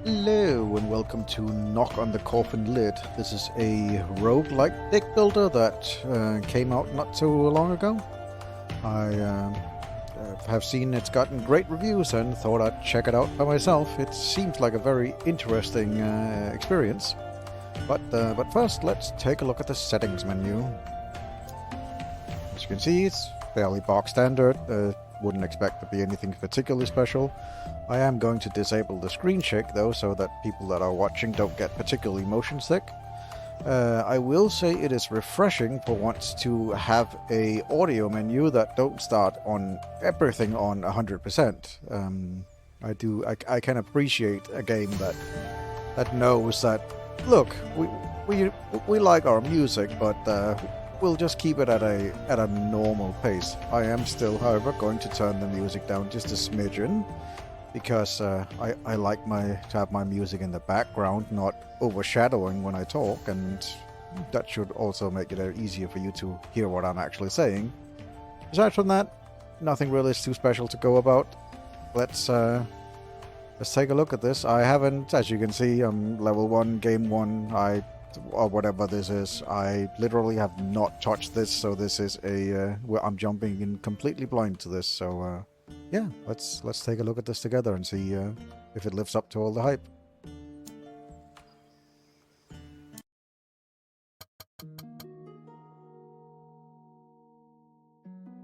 Hello and welcome to Knock on the Coffin Lid. This is a roguelike deck builder that came out not so long ago. I have seen it's gotten great reviews and thought I'd check it out by myself. It seems like a very interesting experience. But first, let's take a look at the settings menu. As you can see, it's fairly box standard. Wouldn't expect to be anything particularly special. I am going to disable the screen shake though, so that people that are watching don't get particularly motion sick. I will say it is refreshing for once to have a audio menu that don't start on everything on 100%. I can appreciate a game that knows that, look, we like our music, but we'll just keep it at a normal pace. I am still, however, going to turn the music down just a smidgen, because I like to have my music in the background, not overshadowing when I talk, and that should also make it easier for you to hear what I'm actually saying. Aside from that, nothing really is too special to go about. Let's take a look at this. I haven't, as you can see, I'm level 1, game 1, or whatever this is. I literally have not touched this, so this is I'm jumping in completely blind to this, so yeah, let's take a look at this together and see if it lives up to all the hype.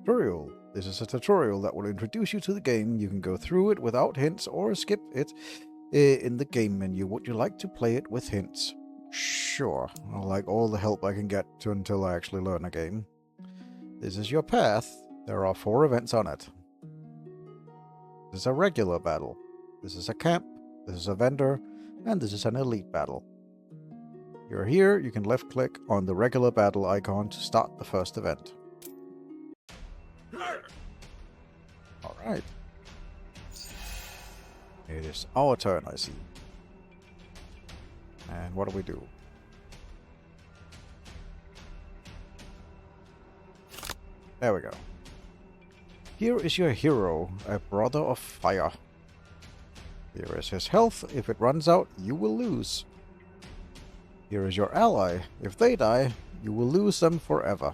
Tutorial. This is a tutorial that will introduce you to the game. You can go through it without hints or skip it in the game menu. Would you like to play it with hints? Sure. I'll like all the help I can get to until I actually learn a game. This is your path. There are 4 events on it. This is a regular battle. This is a camp. This is a vendor. And this is an elite battle. You're here. You can left click on the regular battle icon to start the first event. Alright. It is our turn, I see. And what do we do? There we go. Here is your hero, a brother of fire. Here is his health. If it runs out, you will lose. Here is your ally. If they die, you will lose them forever.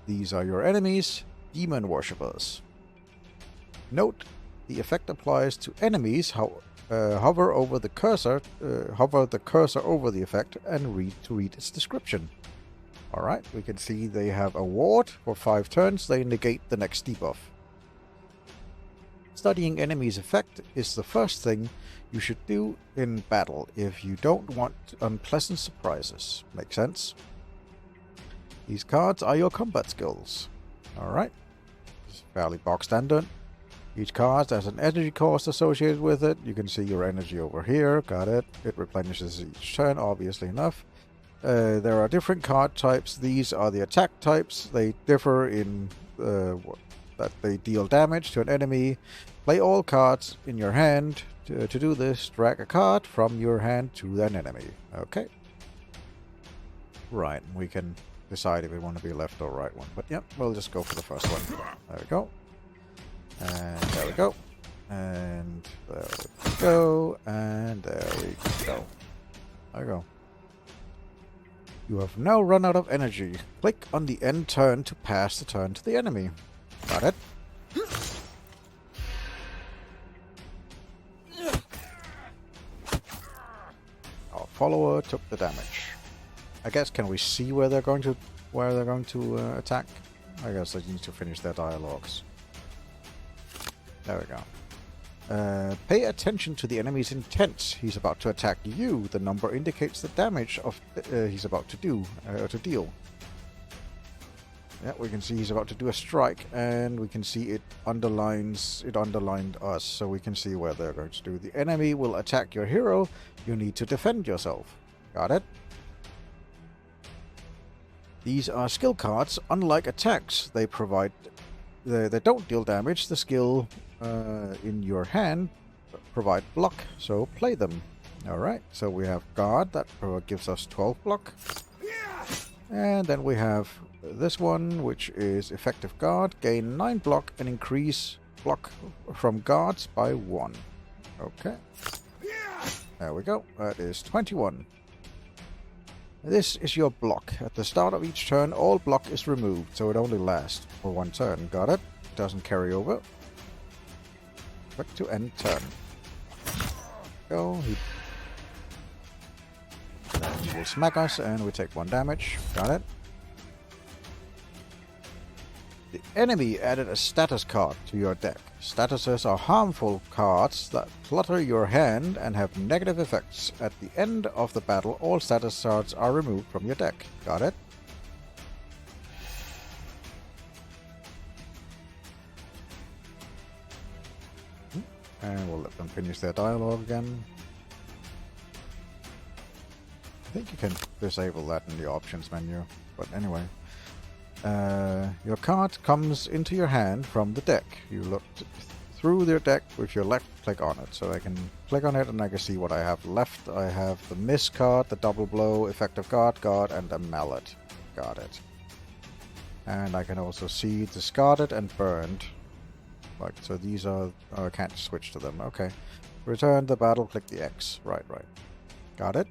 These are your enemies, demon worshippers. Note, the effect applies to enemies. Hover the cursor over the effect and read its description. Alright, we can see they have a ward. For 5 turns, they negate the next debuff. Studying enemies' effect is the first thing you should do in battle if you don't want unpleasant surprises. Make sense? These cards are your combat skills. Alright, it's fairly box standard. Each card has an energy cost associated with it. You can see your energy over here. Got it. It replenishes each turn, obviously enough. There are different card types. These are the attack types. They differ in that they deal damage to an enemy. Play all cards in your hand. To do this, drag a card from your hand to an enemy. Okay. Right, we can decide if we want to be left or right one. But yeah, we'll just go for the first one. There we go. And there we go. And there we go. And there we go. There we go. You have now run out of energy. Click on the end turn to pass the turn to the enemy. Got it? Our follower took the damage. I guess, can we see where they're going to attack? I guess I need to finish their dialogues. There we go. Pay attention to the enemy's intent. He's about to attack you. The number indicates the damage of he's about to deal. Yeah, we can see he's about to do a strike, and we can see it underlined us, so we can see where they're going to do. The enemy will attack your hero. You need to defend yourself. Got it? These are skill cards. Unlike attacks, they don't deal damage. The skill in your hand provide block, so play them. Alright, so we have guard that gives us 12 block, and then we have this one, which is effective guard, gain 9 block and increase block from guards by 1. Okay. There we go. That is 21. This is your block. At the start of each turn, all block is removed, so it only lasts for one turn. Got it? Doesn't carry over. Back to end turn. Go. Then he will smack us, and we take 1 damage. Got it? The enemy added a status card to your deck. Statuses are harmful cards that clutter your hand and have negative effects. At the end of the battle, all status cards are removed from your deck. Got it? And we'll let them finish their dialogue again. I think you can disable that in the options menu, but anyway. Your card comes into your hand from the deck. You look through your deck with your left click on it. So I can click on it and I can see what I have left. I have the miss card, the double blow, effective guard, and a mallet. Got it. And I can also see discarded and burned. Like, so these are... Oh, I can't switch to them. Okay. Return the battle, click the X. Right. Got it?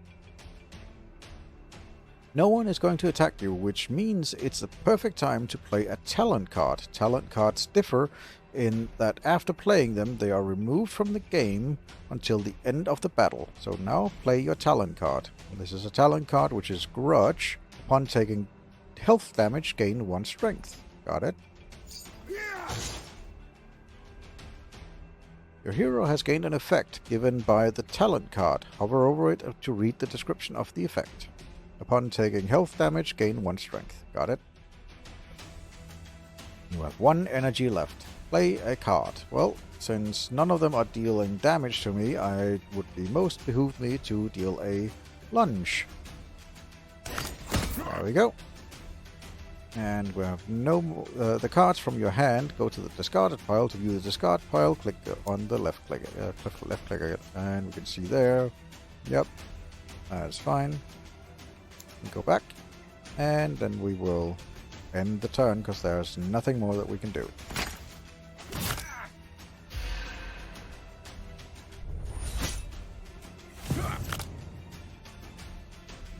No one is going to attack you, which means it's the perfect time to play a talent card. Talent cards differ in that after playing them, they are removed from the game until the end of the battle. So now play your talent card. This is a talent card which is Grudge. Upon taking health damage, gain 1 strength. Got it? Your hero has gained an effect given by the talent card. Hover over it to read the description of the effect. Upon taking health damage, gain 1 strength. Got it? You have 1 energy left. Play a card. Well, since none of them are dealing damage to me, I would be most behooved me to deal a lunge. There we go. And we have no more. The cards from your hand go to the discarded pile. To view the discard pile, click on the left click again. And we can see there. Yep. That's fine. Go back, and then we will end the turn because there's nothing more that we can do.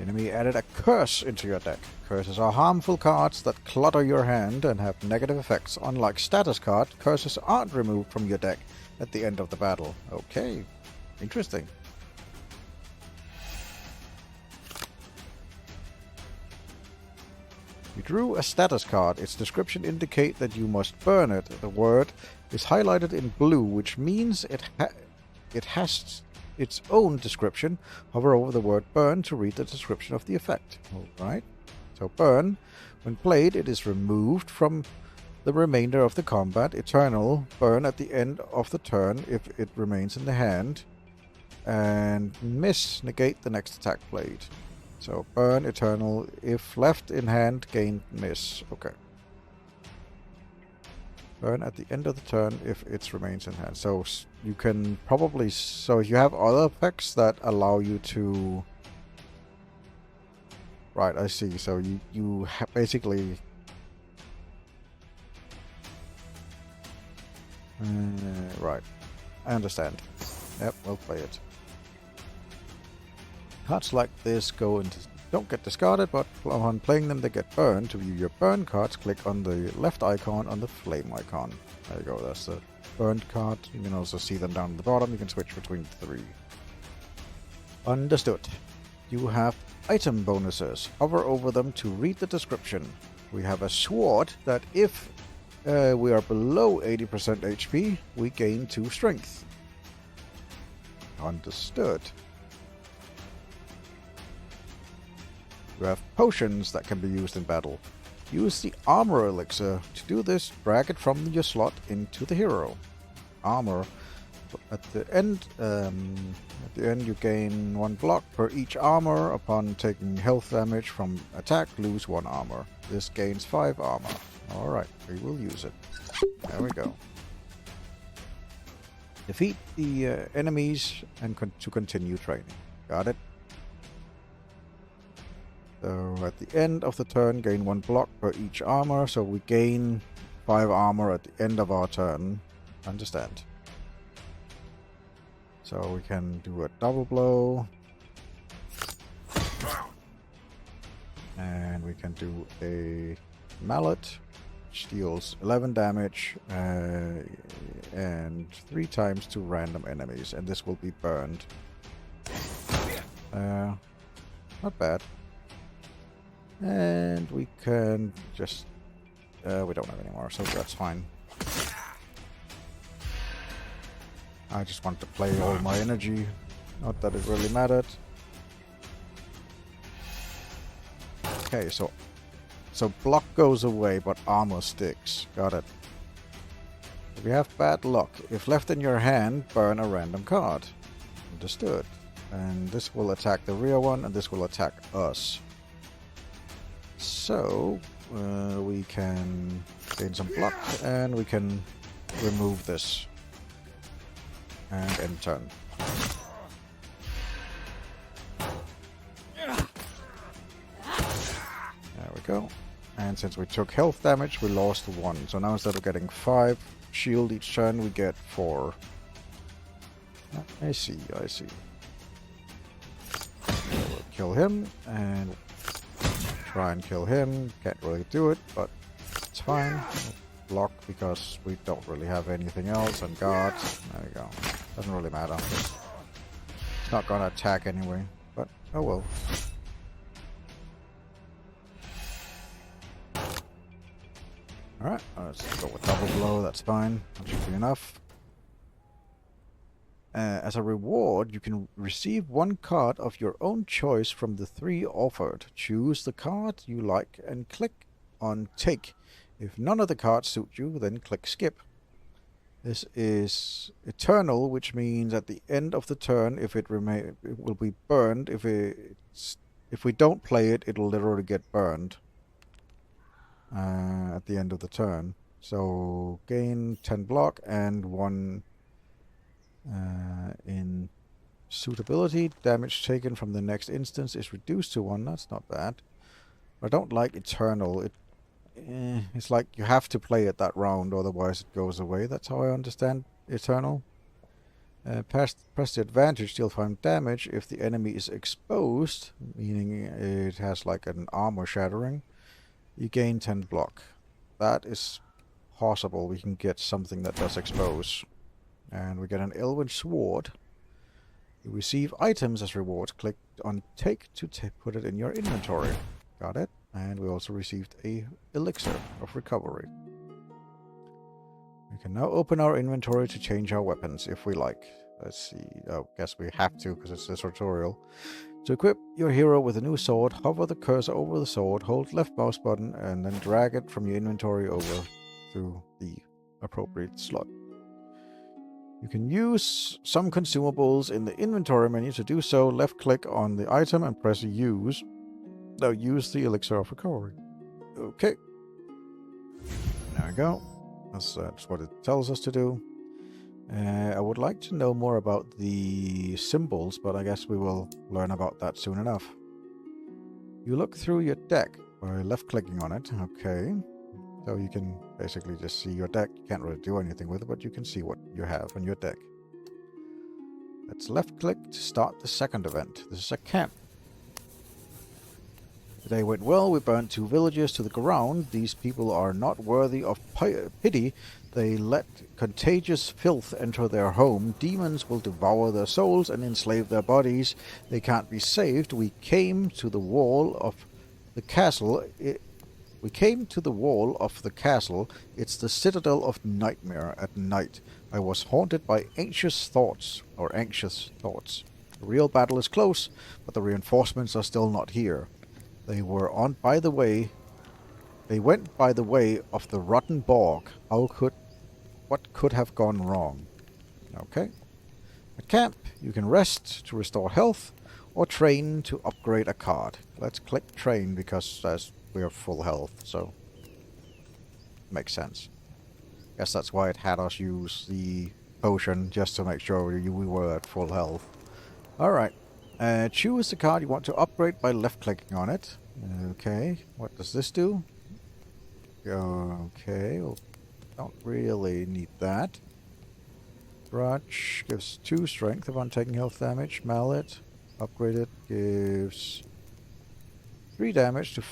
Enemy added a curse into your deck. Curses are harmful cards that clutter your hand and have negative effects. Unlike status card, curses aren't removed from your deck at the end of the battle. Okay, interesting. You drew a status card. Its description indicates that you must burn it. The word is highlighted in blue, which means it has its own description. Hover over the word burn to read the description of the effect. Alright. So burn. When played, it is removed from the remainder of the combat. Eternal. Burn at the end of the turn if it remains in the hand. And miss. Negate the next attack played. So, burn, eternal, if left in hand, gain, miss. Okay. Burn at the end of the turn if it remains in hand. So, you can probably... So, you have other effects that allow you to... Right, I see. So, you basically... right. I understand. Yep, we'll play it. Cards like this don't get discarded, but upon playing them they get burned. To view your burn cards, click on the left icon on the flame icon. There you go, that's the burned card. You can also see them down at the bottom. You can switch between the 3. Understood. You have item bonuses. Hover over them to read the description. We have a sword that if we are below 80% HP, we gain 2 strength. Understood. You have potions that can be used in battle. Use the armor elixir. To do this, drag it from your slot into the hero. Armor. At the end, you gain 1 block per each armor. Upon taking health damage from attack, lose 1 armor. This gains 5 armor. Alright, we will use it. There we go. Defeat the enemies and to continue training. Got it? So at the end of the turn, gain 1 block per each armor, so we gain 5 armor at the end of our turn. Understand. So we can do a double blow. And we can do a mallet, which deals 11 damage and 3 times to random enemies. And this will be burned. Not bad. And we can just... we don't have any more, so that's fine. I just want to play all my energy. Not that it really mattered. Okay, so block goes away, but armor sticks. Got it. We have bad luck. If left in your hand, burn a random card. Understood. And this will attack the rear one, and this will attack us. So, we can gain some block, and we can remove this. And end turn. There we go. And since we took health damage, we lost 1. So now instead of getting 5 shield each turn, we get 4. I see, I see. We'll kill him, and try and kill him. Can't really do it, but it's fine. We'll block because we don't really have anything else, and guard. There we go. Doesn't really matter. It's not gonna attack anyway, but oh well. Alright, let's go with double blow, that's fine. That should be enough. As a reward, you can receive 1 card of your own choice from the 3 offered. Choose the card you like and click on Take. If none of the cards suit you, then click Skip. This is eternal, which means at the end of the turn, it will be burned. If we don't play it, it'll literally get burned. At the end of the turn. So gain 10 block and 1 in suitability. Damage taken from the next instance is reduced to 1. That's not bad. I don't like eternal. It's like you have to play it that round, otherwise it goes away. That's how I understand eternal. Press the advantage, deal 5 damage if the enemy is exposed, meaning it has like an armor shattering. You gain 10 block. That is possible. We can get something that does expose. And we get an elven sword. You receive items as rewards. Click on Take to put it in your inventory. Got it. And we also received a elixir of recovery. We can now open our inventory to change our weapons if we like. Let's see. Oh, guess we have to because it's a tutorial. To equip your hero with a new sword, hover the cursor over the sword, hold left mouse button, and then drag it from your inventory over to the appropriate slot. You can use some consumables in the inventory menu. To do so, left click on the item and press use. Now use the elixir of recovery. Okay. There we go. That's what it tells us to do. I would like to know more about the symbols, but I guess we will learn about that soon enough. You look through your deck by left-clicking on it. Okay. So you can basically just see your deck. You can't really do anything with it, but you can see what you have on your deck. Let's left-click to start the second event. This is a camp. The day went well. We burnt 2 villagers to the ground. These people are not worthy of pity. They let contagious filth enter their home. Demons will devour their souls and enslave their bodies. They can't be saved. We came to the wall of the castle. It's the citadel of nightmare at night. I was haunted by anxious thoughts. The real battle is close, but the reinforcements are still not here. They went by the way of the rotten bog. What could have gone wrong? Okay. At camp, you can rest to restore health, or train to upgrade a card. Let's click train because we are full health, so makes sense. Guess that's why it had us use the potion, just to make sure we were at full health. Alright. Choose the card you want to upgrade by left-clicking on it. Okay, what does this do? Okay, well, don't really need that. Grudge gives 2 strength upon taking health damage. Mallet, upgraded, gives 3 damage to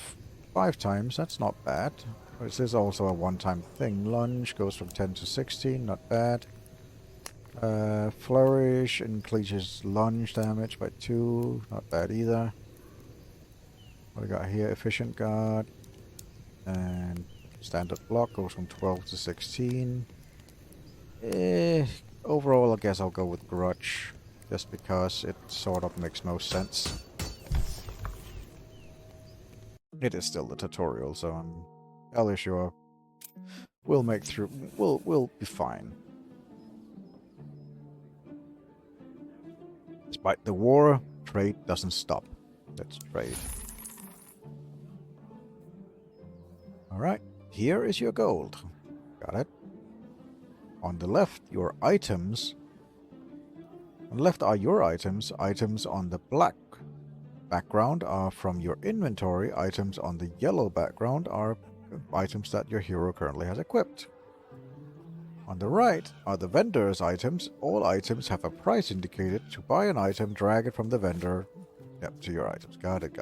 5 times. That's not bad. This is also a one-time thing. Lunge goes from 10 to 16. Not bad. Flourish increases lunge damage by 2. Not bad either. What do we got here? Efficient guard. And standard block goes from 12 to 16. Overall, I guess I'll go with Grudge. Just because it sort of makes most sense. It is still the tutorial, so I'm fairly sure we'll make through. We'll be fine. Despite the war, trade doesn't stop. Let's trade. Alright, here is your gold. Got it. On the left, your items. On the left are your items. Items on the black background are from your inventory. Items on the yellow background are items that your hero currently has equipped. On the right are the vendor's items. All items have a price indicated. To buy an item, drag it from the vendor. Yep, to your items. Got it.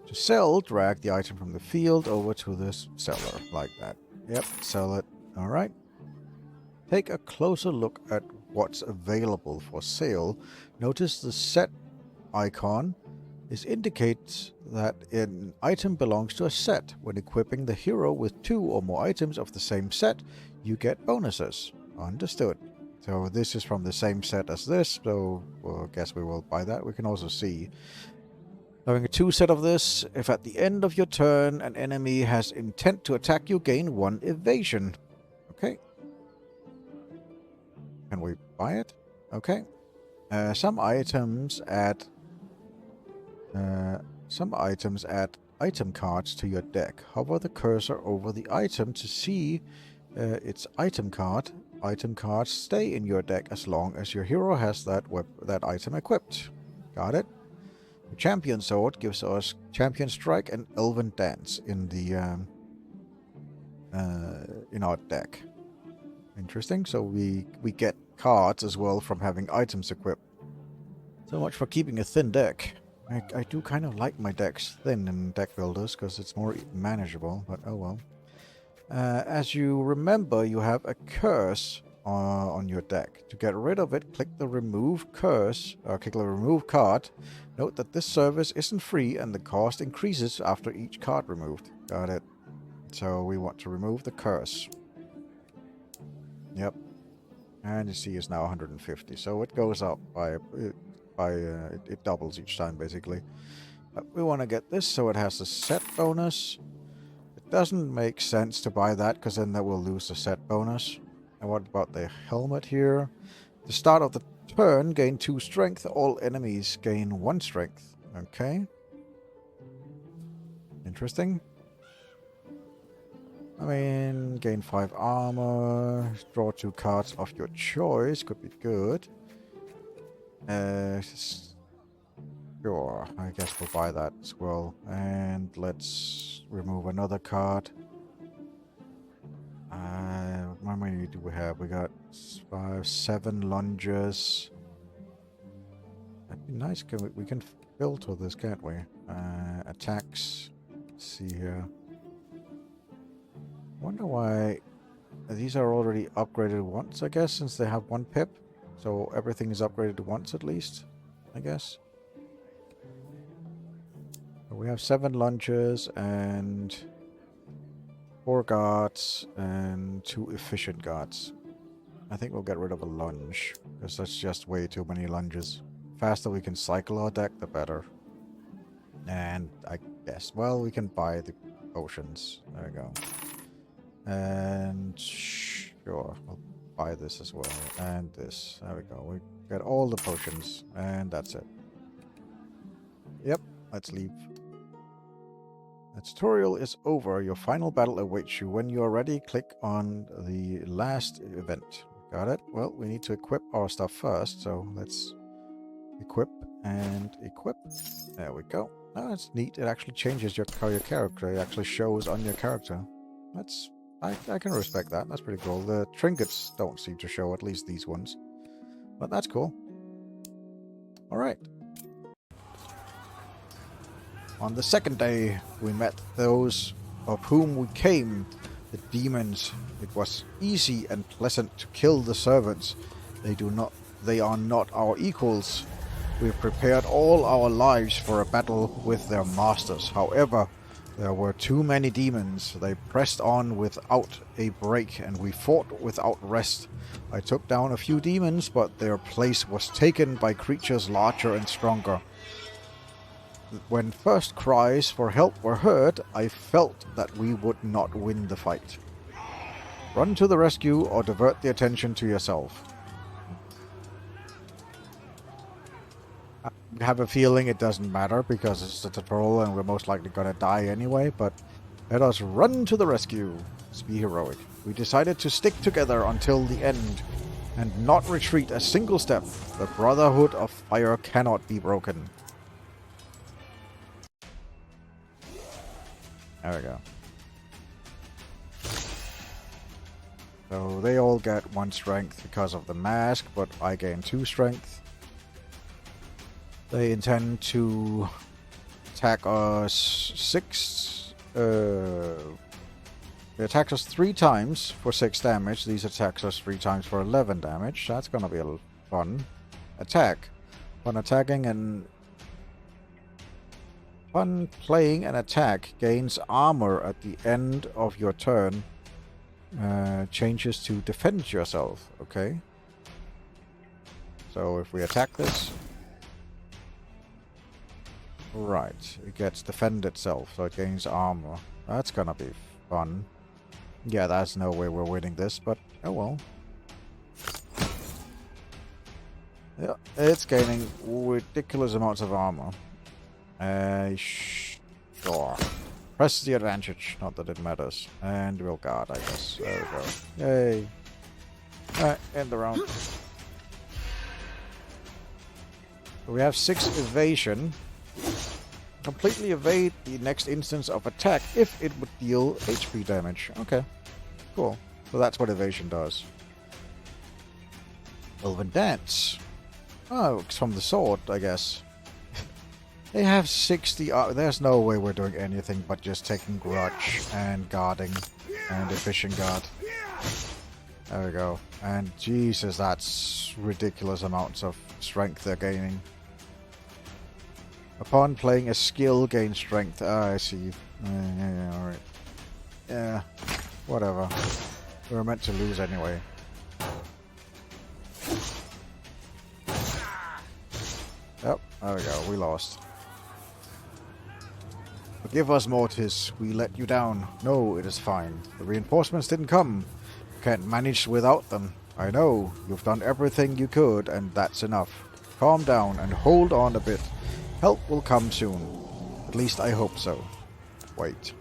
To sell, drag the item from the field over to the seller, like that. Yep, sell it. Alright. Take a closer look at what's available for sale. Notice the set icon. This indicates that an item belongs to a set. When equipping the hero with 2 or more items of the same set, you get bonuses. Understood. So this is from the same set as this, so I guess we will buy that. We can also see, having a 2 set of this, if at the end of your turn an enemy has intent to attack you, gain 1 evasion. Okay. Can we buy it? Okay. Some items add item cards to your deck. Hover the cursor over the item to see its item card. Item cards stay in your deck as long as your hero has that item equipped. Got it? The champion sword gives us champion strike and elven dance in the in our deck. Interesting. So we get cards as well from having items equipped. So much for keeping a thin deck. I do kind of like my decks thin in deck builders because it's more manageable, but oh well. As you remember, you have a curse on your deck. To get rid of it, click the remove curse, or click the remove card. Note that this service isn't free and the cost increases after each card removed. Got it. So we want to remove the curse. Yep. And you see it's now 150, so it goes up by it doubles each time basically. But we want to get this so it has a set bonus. It doesn't make sense to buy that because then that will lose the set bonus. And what about the helmet here? At the start of the turn, gain 2 strength. All enemies gain 1 strength. Okay. Interesting. I mean, gain 5 armor. Draw 2 cards of your choice. Could be good. Sure, I guess we'll buy that as well. And let's remove another card. How many do we have? We got 7 lunges. That'd be nice. We can filter this, can't we? Attacks. Let's see here. Wonder why these are already upgraded once, I guess, since they have 1 pip. So everything is upgraded once at least, I guess. We have 7 lunges and 4 guards and 2 efficient guards. I think we'll get rid of a lunge, because that's just way too many lunges. The faster we can cycle our deck, the better. And I guess, well, we can buy the potions. There we go. And sure, we'll buy this as well. And this. There we go. We got all the potions. And that's it. Yep, let's leave. The tutorial is over. Your final battle awaits you. When you are ready, click on the last event. Got it? Well, we need to equip our stuff first, so let's equip and equip. There we go. Oh, that's neat. It actually changes your character. It actually shows on your character. That's I can respect that. That's pretty cool. The trinkets don't seem to show, at least these ones. But that's cool. Alright. On the second day, we met those of whom we came, the demons. It was easy and pleasant to kill the servants. They are not our equals. We've prepared all our lives for a battle with their masters. However, there were too many demons. They pressed on without a break, and we fought without rest. I took down a few demons, but their place was taken by creatures larger and stronger. When first cries for help were heard, I felt that we would not win the fight. Run to the rescue or divert the attention to yourself. I have a feeling it doesn't matter because it's a tutorial and we're most likely gonna die anyway, but let us run to the rescue. Let's be heroic. We decided to stick together until the end and not retreat a single step. The Brotherhood of Fire cannot be broken. There we go. So they all get 1 strength because of the mask, but I gain 2 strength. They intend to attack us they attack us 3 times for 6 damage. These attacks us 3 times for 11 damage. That's gonna be a fun attack. Fun playing an attack gains armor at the end of your turn. Changes to defend yourself. Okay. So if we attack this, right, it gets defend itself, so it gains armor. That's gonna be fun. Yeah, there's no way we're winning this, but oh well. Yeah, it's gaining ridiculous amounts of armor. Sure. Press the advantage, not that it matters. And we'll guard, I guess. There we go. Yay. Alright, end the round. We have 6 evasion. Completely evade the next instance of attack if it would deal HP damage. Okay, cool. So that's what evasion does. Elven Dance. Oh, it's from the sword, I guess. They have 60... there's no way we're doing anything but just taking grudge and guarding and a fishing guard. There we go. And Jesus, that's ridiculous amounts of strength they're gaining. Upon playing a skill, gain strength. Ah, I see. Yeah, alright. Yeah, whatever. We were meant to lose anyway. Yep, there we go. We lost. Forgive us, Mortis. We let you down. No, it is fine. The reinforcements didn't come. Can't manage without them. I know. You've done everything you could, and that's enough. Calm down and hold on a bit. Help will come soon. At least I hope so. Wait.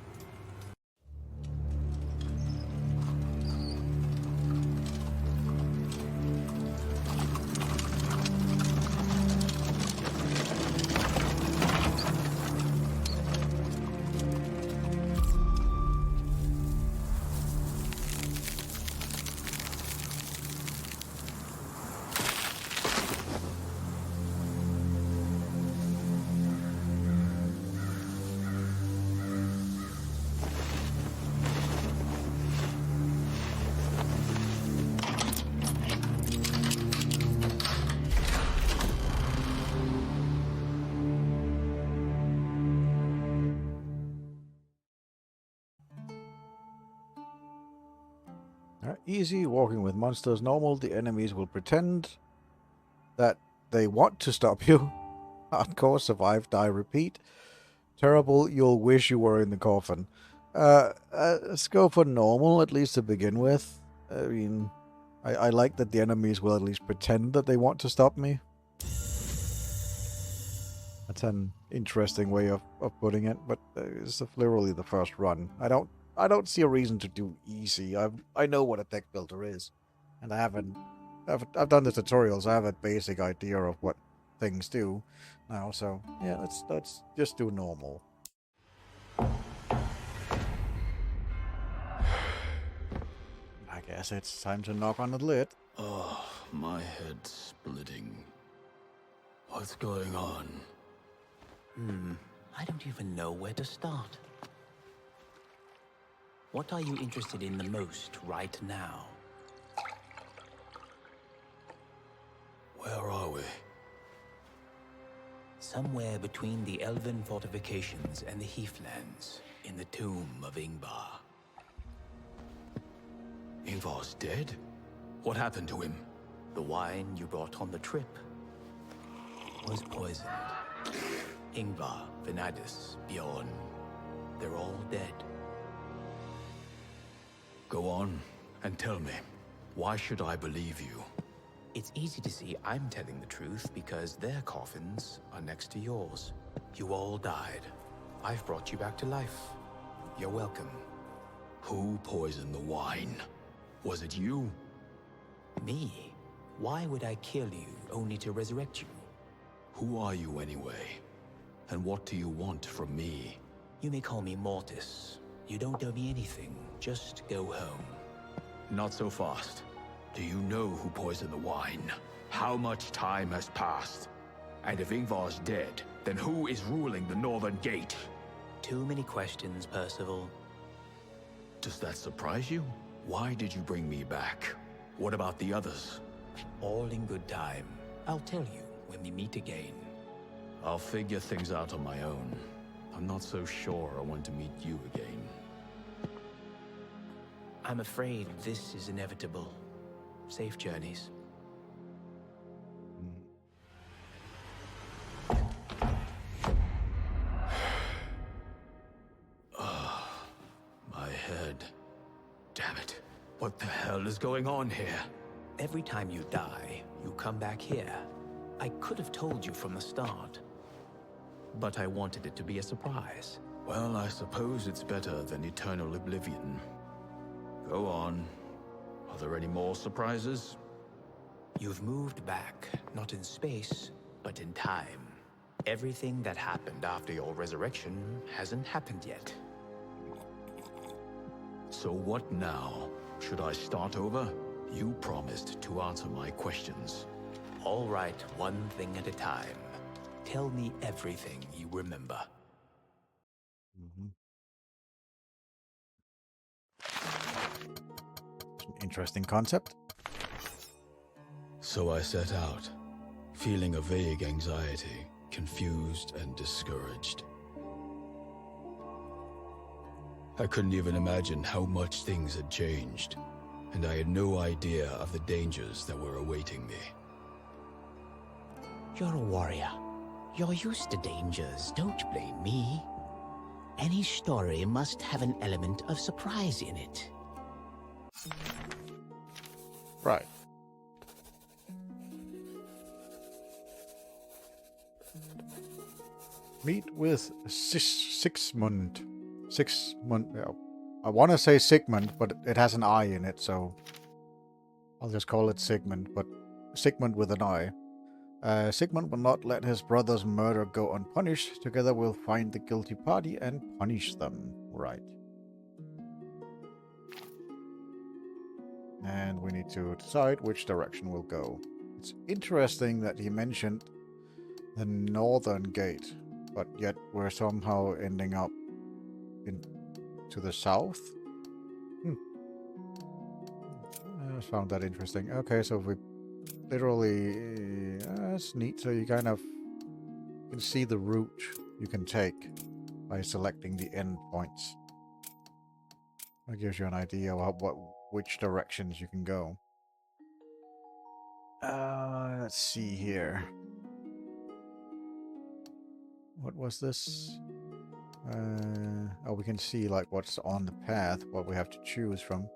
Easy, walking with monsters. Normal, the enemies will pretend that they want to stop you. Hardcore, survive, die, repeat. Terrible, you'll wish you were in the coffin. Let's go for normal, at least to begin with. I mean, I like that the enemies will at least pretend that they want to stop me. That's an interesting way of putting it, but it's literally the first run. I don't see a reason to do easy. I know what a deck builder is, and I've done the tutorials. I have a basic idea of what things do now. So yeah, let's just do normal. Guess it's time to knock on the lid. Oh, my head's splitting. What's going on? I don't even know where to start. What are you interested in the most right now? Where are we? Somewhere between the elven fortifications and the heathlands, in the tomb of Ingvar. Ingvar's dead? What happened to him? The wine you brought on the trip was poisoned. Ingvar, Venadis, Bjorn, they're all dead. Go on and tell me, why should I believe you? It's easy to see I'm telling the truth because their coffins are next to yours. You all died. I've brought you back to life. You're welcome. Who poisoned the wine? Was it you? Me? Why would I kill you only to resurrect you? Who are you anyway? And what do you want from me? You may call me Mortis. You don't owe me anything. Just go home. Not so fast. Do you know who poisoned the wine? How much time has passed? And if Ingvar's dead, then who is ruling the Northern Gate? Too many questions, Percival. Does that surprise you? Why did you bring me back? What about the others? All in good time. I'll tell you when we meet again. I'll figure things out on my own. I'm not so sure I want to meet you again. I'm afraid this is inevitable. Safe journeys. My head. Damn it. What the hell is going on here? Every time you die, you come back here. I could have told you from the start, but I wanted it to be a surprise. Well, I suppose it's better than eternal oblivion. Go on. Are there any more surprises? You've moved back, not in space, but in time. Everything that happened after your resurrection hasn't happened yet. So what now? Should I start over? You promised to answer my questions. All right, one thing at a time. Tell me everything you remember. Interesting concept. So I set out, feeling a vague anxiety, confused and discouraged. I couldn't even imagine how much things had changed, and I had no idea of the dangers that were awaiting me. You're a warrior. You're used to dangers. Don't blame me. Any story must have an element of surprise in it. Right. Meet with Sigmund. I want to say Sigmund, but it has an I in it, so I'll just call it Sigmund, but Sigmund with an I. Sigmund will not let his brother's murder go unpunished. Together we'll find the guilty party and punish them. Right. And we need to decide which direction we'll go. It's interesting that he mentioned the northern gate, but yet we're somehow ending up to the south. I just found that interesting. Okay, so we literally... that's neat. So you kind of can see the route you can take by selecting the end points. That gives you an idea of which directions you can go. Let's see here. What was this? Oh, we can see like what's on the path, what we have to choose from.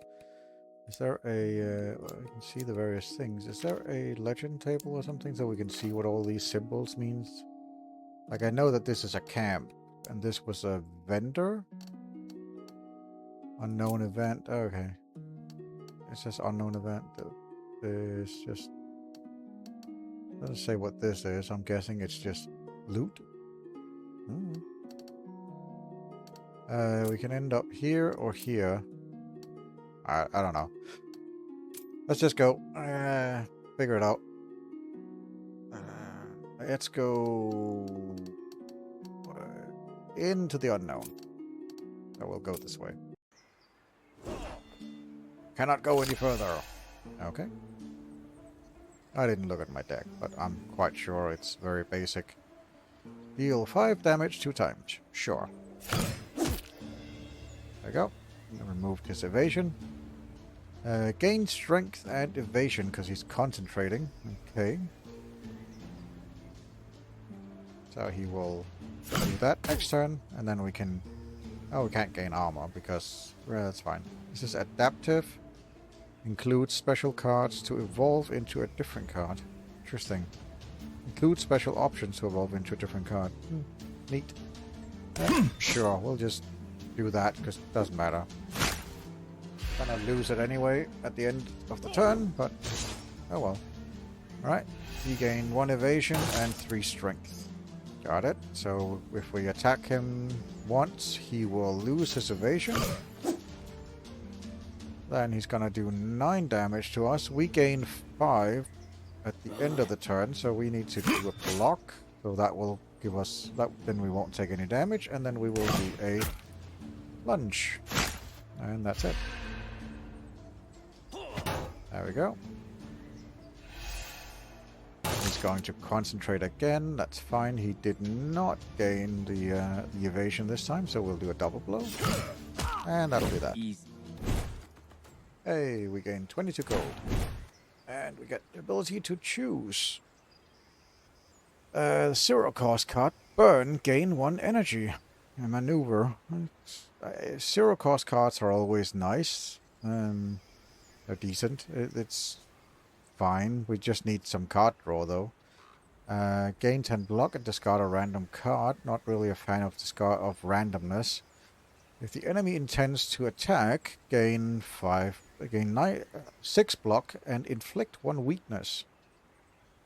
Is there a... we can see the various things. Is there a legend table or something so we can see what all these symbols means? Like, I know that this is a camp, and this was a vendor? Unknown event. Okay. It says unknown event. It's just... doesn't say what this is. I'm guessing it's just loot. We can end up here or here. I don't know. Let's just go. Figure it out. Let's go into the unknown. So we'll go this way. Cannot go any further. Okay. I didn't look at my deck, but I'm quite sure it's very basic. Deal 5 damage 2 times. Sure. There we go. Removed his evasion. Gain strength and evasion because he's concentrating. Okay. So he will do that next turn, and then we can... Oh, we can't gain armor because... Well, that's fine. This is adaptive. Includes special cards to evolve into a different card. Interesting. Includes special options to evolve into a different card. Neat. Sure, we'll just do that because it doesn't matter. Gonna lose it anyway at the end of the turn, but oh well. Alright, he gained 1 evasion and 3 strength. Got it. So if we attack him once, he will lose his evasion. Then he's gonna do 9 damage to us. We gain 5 at the end of the turn, so we need to do a block. So that will give us that. Then we won't take any damage, and then we will do a lunge, and that's it. There we go. He's going to concentrate again. That's fine. He did not gain the evasion this time, so we'll do a double blow, and that'll be that. Easy. Hey, we gain 22 gold. And we get the ability to choose. Zero cost card. Burn, gain 1 energy. And maneuver. Zero cost cards are always nice. They're decent. It's fine. We just need some card draw though. Gain 10 block and discard a random card. Not really a fan of discard of randomness. If the enemy intends to attack, gain 6 block and inflict 1 weakness.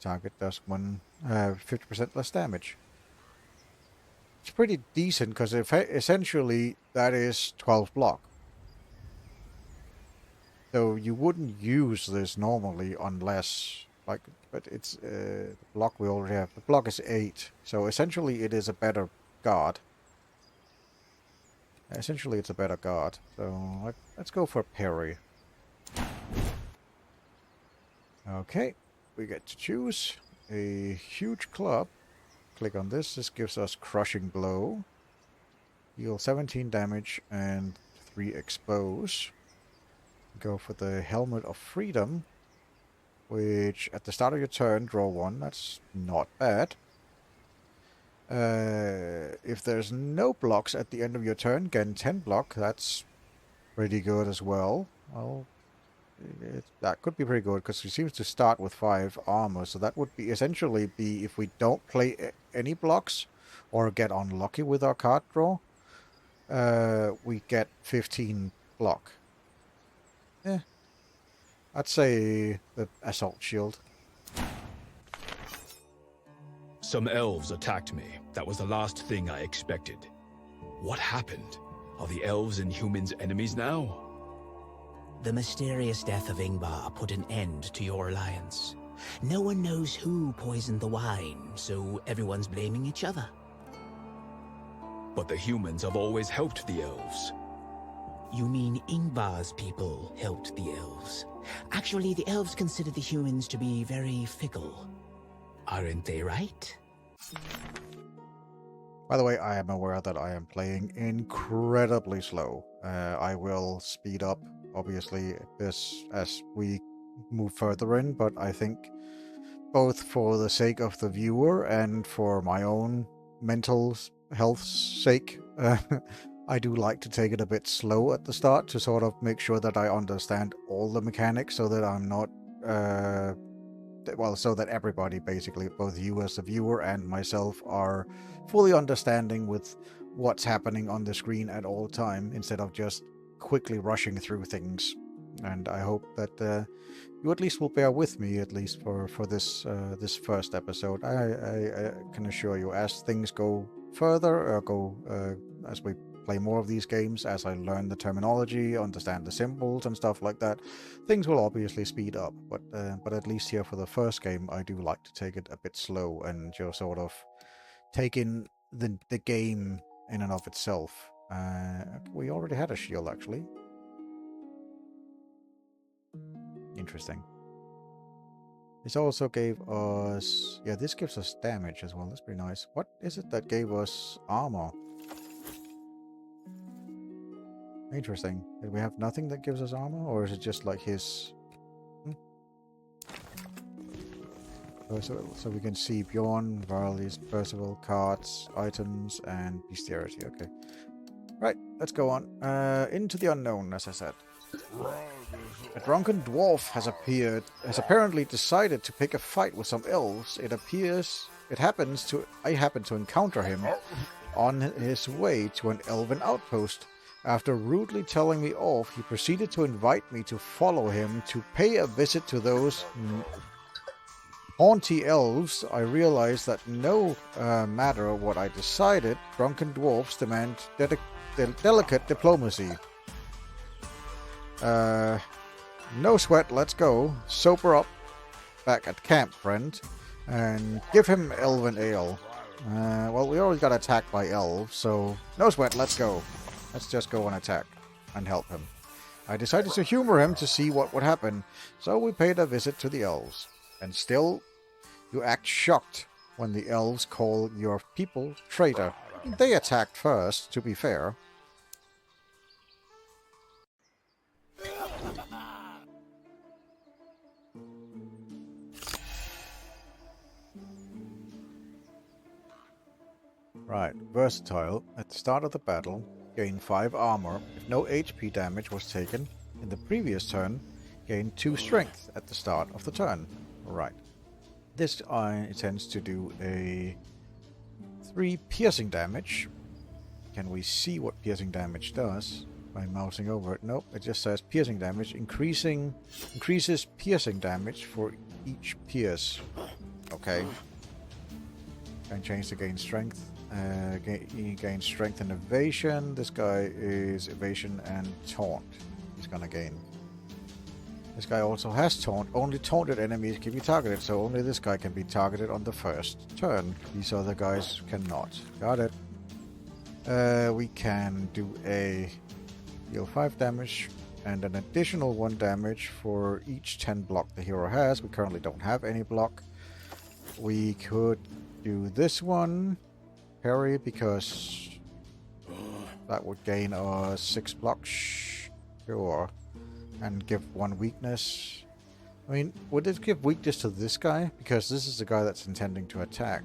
Target does 50% less damage. It's pretty decent because essentially that is 12 block. So you wouldn't use this normally unless, but it's the block we already have. The block is 8, so essentially it is a better guard. Essentially, it's a better guard. So let's go for parry. Okay, we get to choose a huge club. Click on this. This gives us crushing blow. Deal 17 damage and 3 expose. Go for the helmet of freedom, which at the start of your turn draw 1. That's not bad. If there's no blocks at the end of your turn, gain 10 block. That's pretty good as well. Well, that could be pretty good because he seems to start with 5 armor. So that would be essentially be if we don't play any blocks or get unlucky with our card draw, we get 15 block. I'd say the assault shield. Some elves attacked me. That was the last thing I expected. What happened? Are the elves and humans enemies now? The mysterious death of Ingvar put an end to your alliance. No one knows who poisoned the wine, so everyone's blaming each other. But the humans have always helped the elves. You mean Ingvar's people helped the elves? Actually, the elves consider the humans to be very fickle. Aren't they right? By the way, I am aware that I am playing incredibly slow. I will speed up, obviously, this as we move further in, but I think both for the sake of the viewer and for my own mental health's sake, I do like to take it a bit slow at the start to sort of make sure that I understand all the mechanics so that I'm not... well, so that everybody, basically, both you as the viewer and myself, are fully understanding with what's happening on the screen at all time, instead of just quickly rushing through things. And I hope that you at least will bear with me, at least for this this first episode. I can assure you, as things go further, or go as we play more of these games, as I learn the terminology, understand the symbols and stuff like that, things will obviously speed up. But at least here for the first game, I do like to take it a bit slow and just sort of take in the game in and of itself. We already had a shield, actually. Interesting. This also gave us... Yeah, this gives us damage as well. That's pretty nice. What is it that gave us armor? Interesting. Did we have nothing that gives us armor? Or is it just like his... So we can see Bjorn, Varley's, Percival, cards, items, and bestiarity. Okay. Right, let's go on. Into the unknown, as I said. A drunken dwarf has apparently decided to pick a fight with some elves. I happen to encounter him on his way to an elven outpost. After rudely telling me off, he proceeded to invite me to follow him to pay a visit to those haunty elves. I realized that no matter what I decided, drunken dwarfs demand delicate diplomacy. No sweat, let's go. Sober up back at camp, friend, and give him elven ale. Well, we already got attacked by elves, so no sweat, let's go. Let's just go and attack and help him. I decided to humor him to see what would happen, so we paid a visit to the elves. And still, you act shocked when the elves call your people traitor. They attacked first, to be fair. Right, versatile. At the start of the battle, gain 5 armor if no HP damage was taken. In the previous turn, gain 2 strength at the start of the turn. Right. This intends to do a 3 piercing damage. Can we see what piercing damage does by mousing over it? Nope, it just says piercing damage. Increases piercing damage for each pierce. Okay. Can change to gain strength. He gains strength and evasion. This guy is evasion and taunt. He's gonna gain. This guy also has taunt. Only taunted enemies can be targeted, so only this guy can be targeted on the first turn. These other guys cannot. Got it. We can do a deal 5 damage and an additional 1 damage for each 10 block the hero has. We currently don't have any block. We could do this one. Parry, because that would gain us 6 blocks. Sure. And give 1 weakness. I mean, would it give weakness to this guy? Because this is the guy that's intending to attack.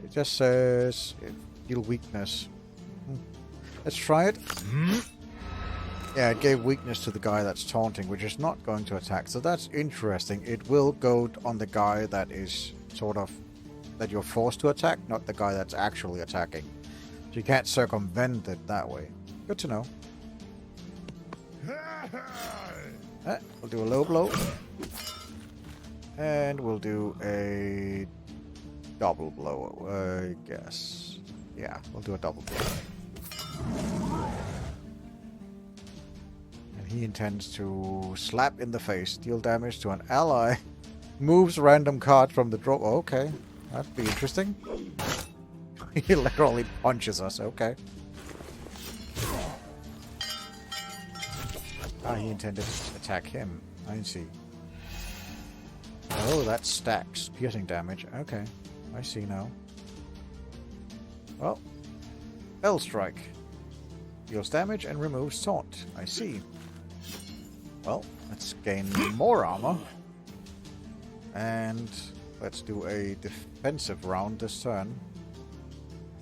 It just says deal weakness. Let's try it. Yeah, it gave weakness to the guy that's taunting, which is not going to attack. So that's interesting. It will go on the guy that is sort of that you're forced to attack, not the guy that's actually attacking. So you can't circumvent it that way. Good to know. We'll do a low blow. And we'll do a double blow, I guess. Yeah, we'll do a double blow. And he intends to slap in the face, deal damage to an ally, moves random card from the draw. Okay. That'd be interesting. He literally punches us, okay. Ah, he intended to attack him. I see. Oh, that stacks piercing damage. Okay, I see now. Well, L strike. Deals damage and removes taunt. I see. Well, let's gain more armor. And let's do a defensive round this turn.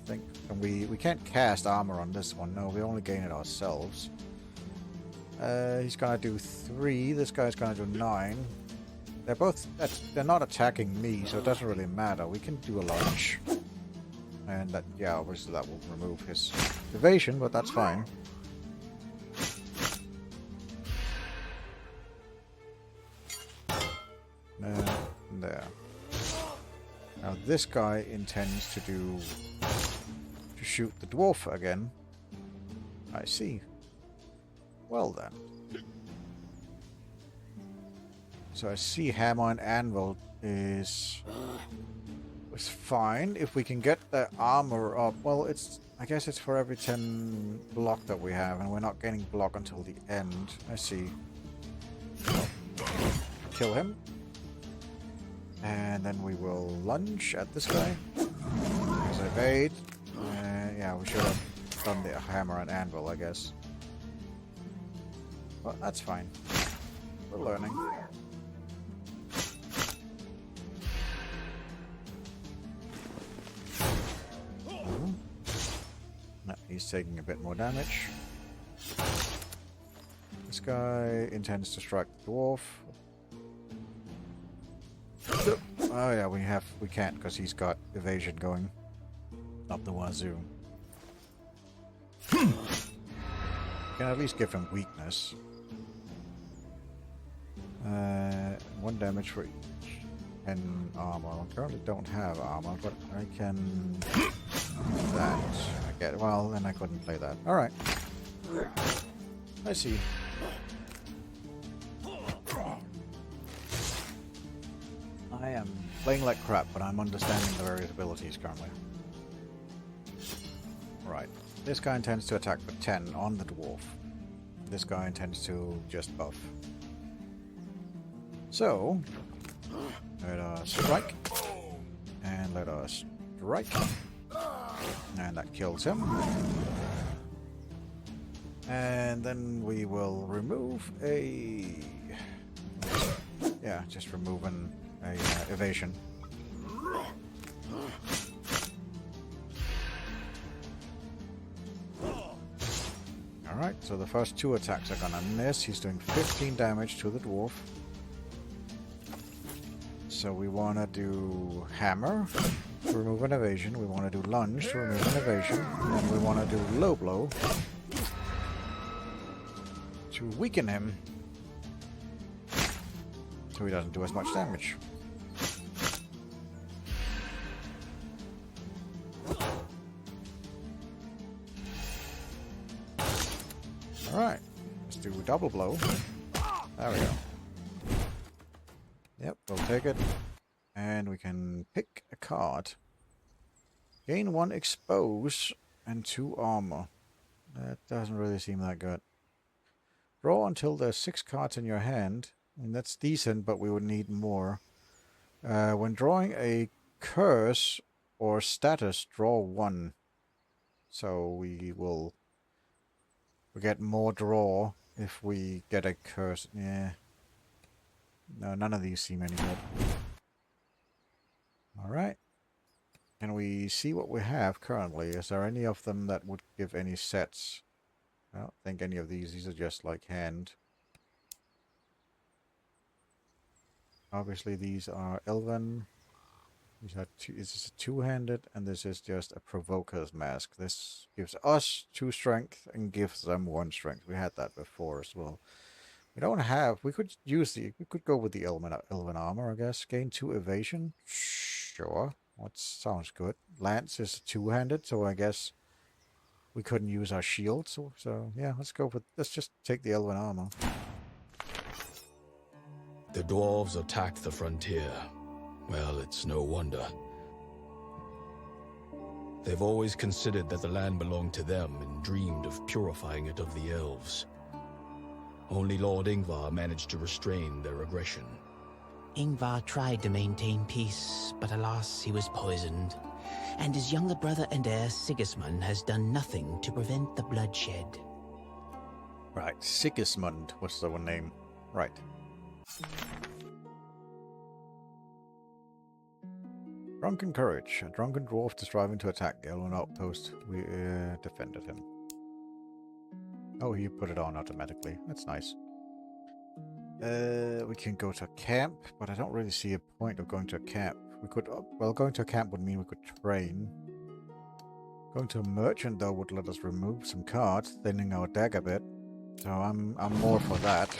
I think. And we can't cast armor on this one. No, we only gain it ourselves. He's gonna do 3. This guy's gonna do 9. They're not attacking me, so it doesn't really matter. We can do a lunge. And that, yeah, obviously that will remove his evasion, but that's fine. There. Now this guy intends to shoot the dwarf again. I see. Well then. So I see hammer and anvil is fine. If we can get the armor up, well, I guess it's for every 10 block that we have, and we're not getting block until the end. I see. Kill him. And then we will lunge at this guy. There's evade. Yeah, we should have done the hammer and anvil, I guess. But that's fine. We're learning. No, he's taking a bit more damage. This guy intends to strike the dwarf. Oh yeah, we can't because he's got evasion going up the wazoo. Can at least give him weakness. 1 damage for each. And armor. I currently don't have armor, but I can do that. I get it. Well, then I couldn't play that. Alright. I see. I am playing like crap, but I'm understanding the various abilities currently. Right. This guy intends to attack for 10 on the dwarf. This guy intends to just buff. So, let us strike. And let us strike. And that kills him. And then we will remove a... Yeah, just removing a evasion. Alright, so the first 2 attacks are gonna miss. He's doing 15 damage to the dwarf. So we want to do hammer to remove an evasion. We want to do lunge to remove an evasion. And we want to do low blow to weaken him so he doesn't do as much damage. Alright, let's do a double blow. There we go. Yep, we'll take it. And we can pick a card. Gain 1 expose and 2 armor. That doesn't really seem that good. Draw until there's 6 cards in your hand. And that's decent, but we would need more. When drawing a curse or status, draw 1. So we get more draw if we get a curse. Yeah. No, none of these seem any good. Alright. Can we see what we have currently? Is there any of them that would give any sets? I don't think any of these. These are just like hand. Obviously these are elven. These are this is a 2-handed, and this is just a provoker's mask. This gives us 2 strength and gives them 1 strength. We had that before as well. We don't have... We could go with the elven armor, I guess. Gain 2 evasion. Sure. That sounds good. Lance is 2-handed, so I guess we couldn't use our shield. So yeah, let's just take the elven armor. The dwarves attacked the frontier. Well, it's no wonder. They've always considered that the land belonged to them and dreamed of purifying it of the elves. Only Lord Ingvar managed to restrain their aggression. Ingvar tried to maintain peace, but alas, he was poisoned. And his younger brother and heir, Sigismund, has done nothing to prevent the bloodshed. Right, Sigismund was the one name. Right. Drunken Courage. A drunken dwarf is striving to attack the elven outpost. We defended him. Oh, he put it on automatically. That's nice. We can go to a camp, but I don't really see a point of going to a camp. We could, well, going to a camp would mean we could train. Going to a merchant, though, would let us remove some cards, thinning our deck a bit. So I'm more for that.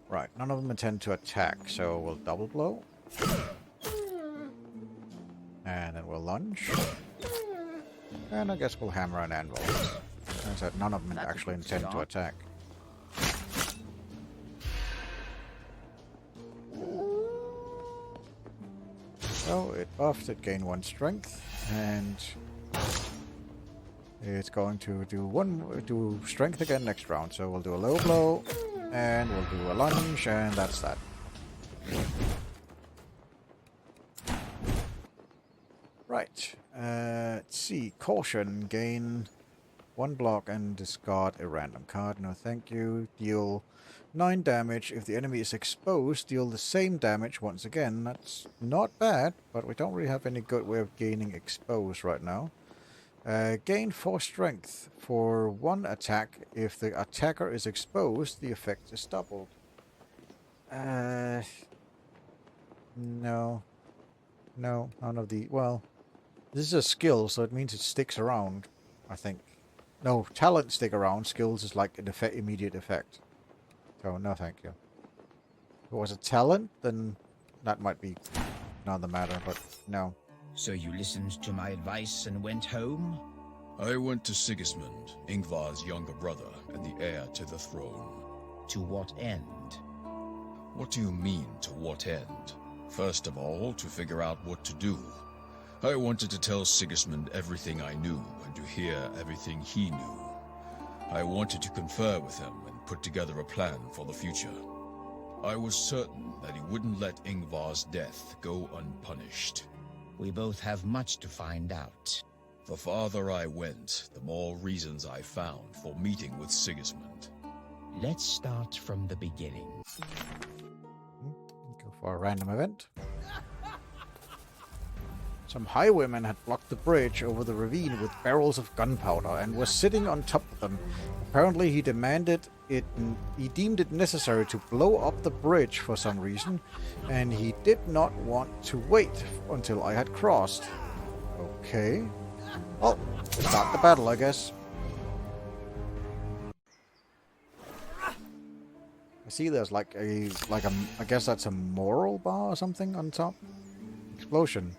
Right, none of them intend to attack, so we'll double blow. lunge. And I guess we'll hammer and anvil. Turns out none of them actually intend to attack. So it buffed, it gained 1 strength, and it's going to do strength again next round. So we'll do a low blow, and we'll do a lunge, and that's that. Right. Let's see. Caution. Gain 1 block and discard a random card. No thank you. Deal 9 damage. If the enemy is exposed, deal the same damage once again. That's not bad, but we don't really have any good way of gaining exposed right now. Gain 4 strength for 1 attack. If the attacker is exposed, the effect is doubled. No. No, none of the... Well, this is a skill, so it means it sticks around, I think. No, talent stick around. Skills is like an immediate effect. So, no thank you. If it was a talent, then that might be another matter, but no. So you listened to my advice and went home? I went to Sigismund, Ingvar's younger brother and the heir to the throne. To what end? What do you mean, to what end? First of all, to figure out what to do. I wanted to tell Sigismund everything I knew and to hear everything he knew. I wanted to confer with him and put together a plan for the future. I was certain that he wouldn't let Ingvar's death go unpunished. We both have much to find out. The farther I went, the more reasons I found for meeting with Sigismund. Let's start from the beginning. Go for a random event. Some highwaymen had blocked the bridge over the ravine with barrels of gunpowder and was sitting on top of them. Apparently he deemed it necessary to blow up the bridge for some reason, and he did not want to wait until I had crossed. Okay. Well, start the battle, I guess. I see there's like a I guess that's a moral bar or something on top. Explosion.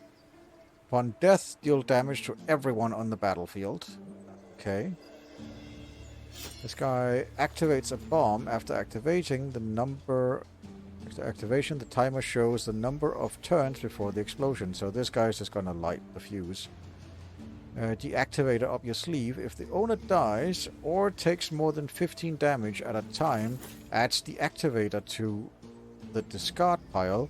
Upon death, deal damage to everyone on the battlefield. Okay. This guy activates a bomb. After activation, the timer shows the number of turns before the explosion. So this guy's just gonna light the fuse. Deactivator up your sleeve. If the owner dies or takes more than 15 damage at a time, adds the activator to the discard pile.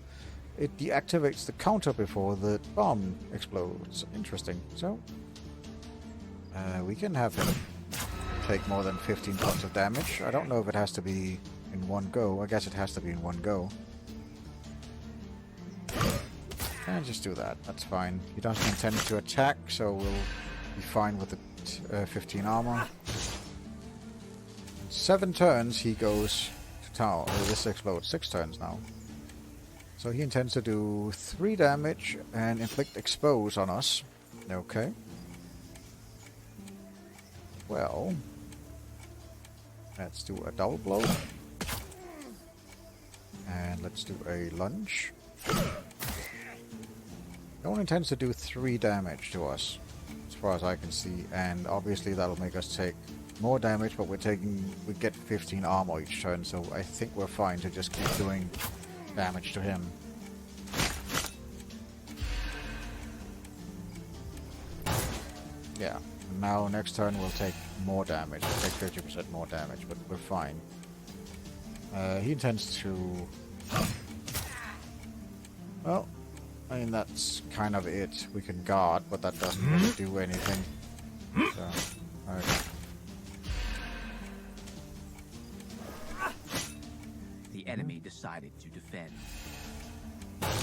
It deactivates the counter before the bomb explodes. Interesting. So, we can have him take more than 15 points of damage. I don't know if it has to be in one go. I guess it has to be in one go. And just do that. That's fine. He doesn't intend to attack, so we'll be fine with the 15 armor. 7 turns he goes to town. This explodes 6 turns now. So he intends to do 3 damage and inflict expose on us. Okay. Well, let's do a double blow. And let's do a lunge. No one intends to do 3 damage to us, as far as I can see, and obviously that'll make us take more damage, but we get 15 armor each turn, so I think we're fine to just keep doing damage to him. Yeah, and now next turn we'll take more damage. We'll take 50% more damage, but we're fine. He intends to... Well, I mean, that's kind of it. We can guard, but that doesn't really do anything. So, alright. The enemy decided to defend.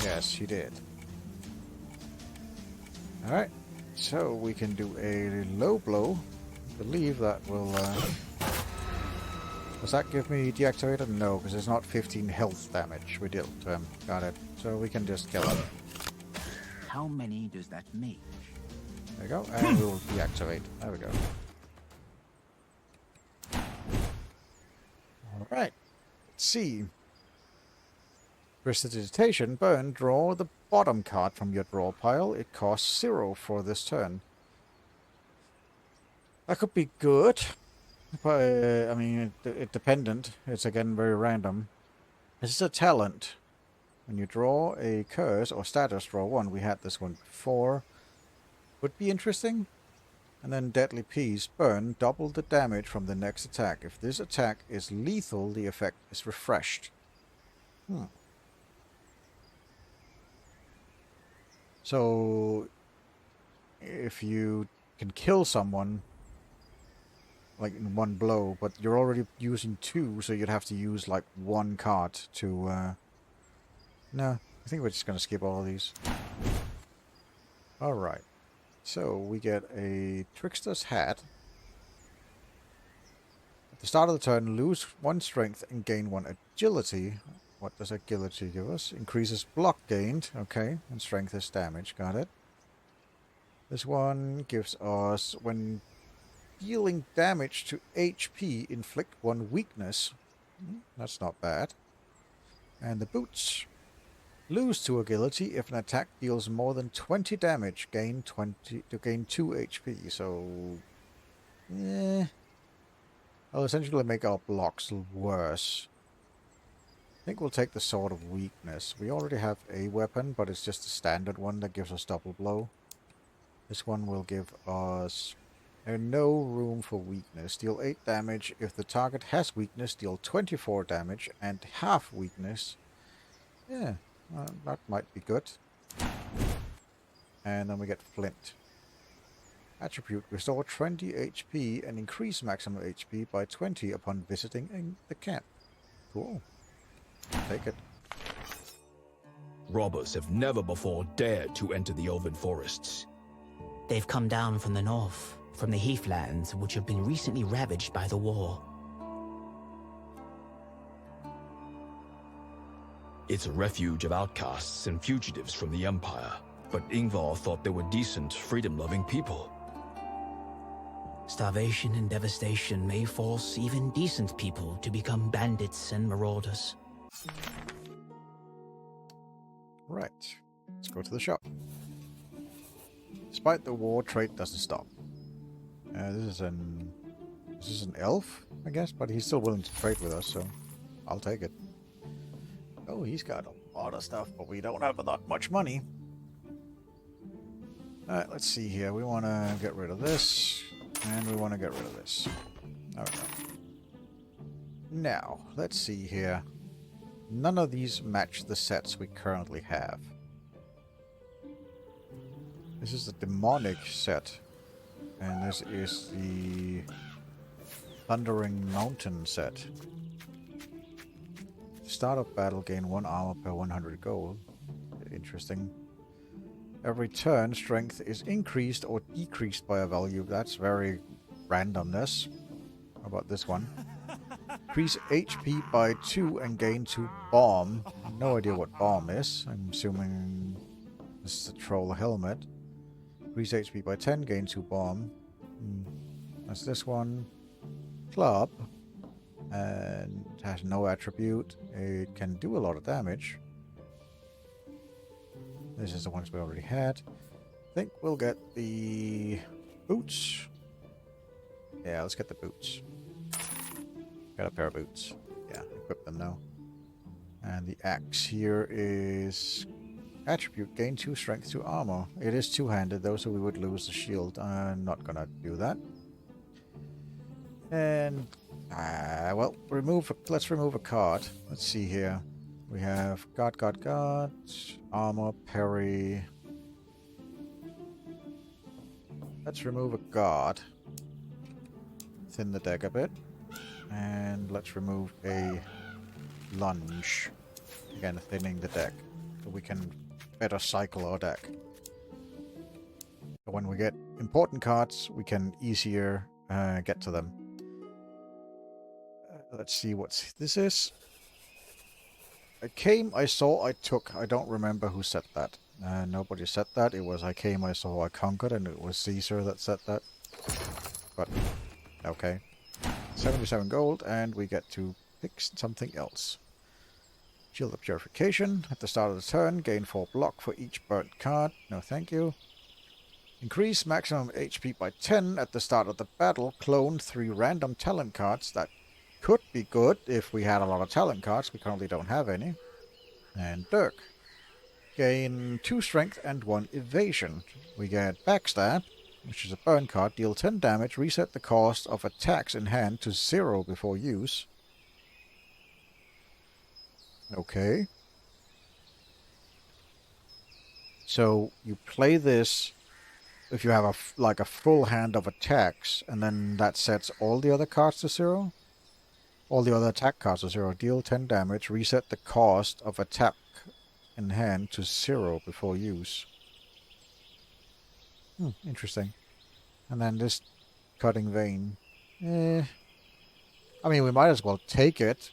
Yes, he did. Alright, so we can do a low blow. I believe that will... Does that give me deactivator? No, because there's not 15 health damage we dealt to him. Got it. So we can just kill him. How many does that make? There we go, and we'll deactivate. There we go. Alright. Let's see. Prestidigitation, burn, draw the bottom card from your draw pile. It costs 0 for this turn. That could be good, but I mean, it dependent. It's again very random. This is a talent. When you draw a curse or status, draw 1. We had this one before. Would be interesting. And then Deadly Peace, burn, double the damage from the next attack. If this attack is lethal, the effect is refreshed. So, if you can kill someone, like in one blow, but you're already using 2, so you'd have to use like 1 card to, no, I think we're just going to skip all of these. Alright. So, we get a Trickster's Hat. At the start of the turn, lose 1 strength and gain 1 agility. What does agility give us? Increases block gained, okay, and strength is damage, got it. This one gives us, when dealing damage to HP, inflict 1 weakness. That's not bad. And the boots. Lose 2 agility if an attack deals more than 20 damage. Gain 2 HP. So, I'll essentially make our blocks worse. I think we'll take the Sword of Weakness. We already have a weapon, but it's just a standard one that gives us double blow. This one will give us no room for weakness. Deal 8 damage. If the target has weakness, deal 24 damage and half weakness. Yeah. That might be good. And then we get Flint. Attribute, restore 20 HP and increase maximum HP by 20 upon visiting the camp. Cool. Take it. Robbers have never before dared to enter the elven forests. They've come down from the north, from the heathlands, which have been recently ravaged by the war. It's a refuge of outcasts and fugitives from the Empire, but Ingvar thought they were decent, freedom-loving people. Starvation and devastation may force even decent people to become bandits and marauders. Right. Let's go to the shop. Despite the war, trade doesn't stop. This is an elf, I guess, but he's still willing to trade with us, so I'll take it. Oh, he's got a lot of stuff, but we don't have that much money. Alright, let's see here. We want to get rid of this, and we want to get rid of this. Alright. Now, let's see here. None of these match the sets we currently have. This is the demonic set, and this is the Thundering Mountain set. Start of battle, gain 1 armor per 100 gold. Interesting. Every turn, strength is increased or decreased by a value. That's very randomness. How about this one? Increase HP by 2 and gain 2 bomb. No idea what bomb is. I'm assuming this is a troll helmet. Increase HP by 10, gain 2 bomb. That's this one. Club. And it has no attribute. It can do a lot of damage. This is the ones we already had. I think we'll get the boots. Yeah, let's get the boots. Got a pair of boots. Yeah, equip them now. And the axe here is attribute, gain 2 strength to armor. It is two-handed though, so we would lose the shield. I'm not gonna do that. And well, let's remove a card. Let's see here. We have guard, armor, parry. Let's remove a guard. Thin the deck a bit. And let's remove a lunge. Again, thinning the deck. So we can better cycle our deck. So when we get important cards, we can easier get to them. Let's see what this is. I came, I saw, I took. I don't remember who said that. Nobody said that. It was I came, I saw, I conquered, and it was Caesar that said that. But, okay. 77 gold, and we get to pick something else. Shield of Purification. At the start of the turn, gain 4 block for each burnt card. No thank you. Increase maximum HP by 10 at the start of the battle. Clone 3 random talent cards. That could be good if we had a lot of talent cards. We currently don't have any. And Dirk. Gain 2 strength and 1 evasion. We get Backstab, which is a burn card. Deal 10 damage. Reset the cost of attacks in hand to 0 before use. Okay. So you play this if you have a full hand of attacks, and then that sets all the other cards to 0. All the other attack cards to 0. Deal 10 damage. Reset the cost of attack in hand to 0 before use. Interesting. And then this Cutting Vein. I mean, we might as well take it.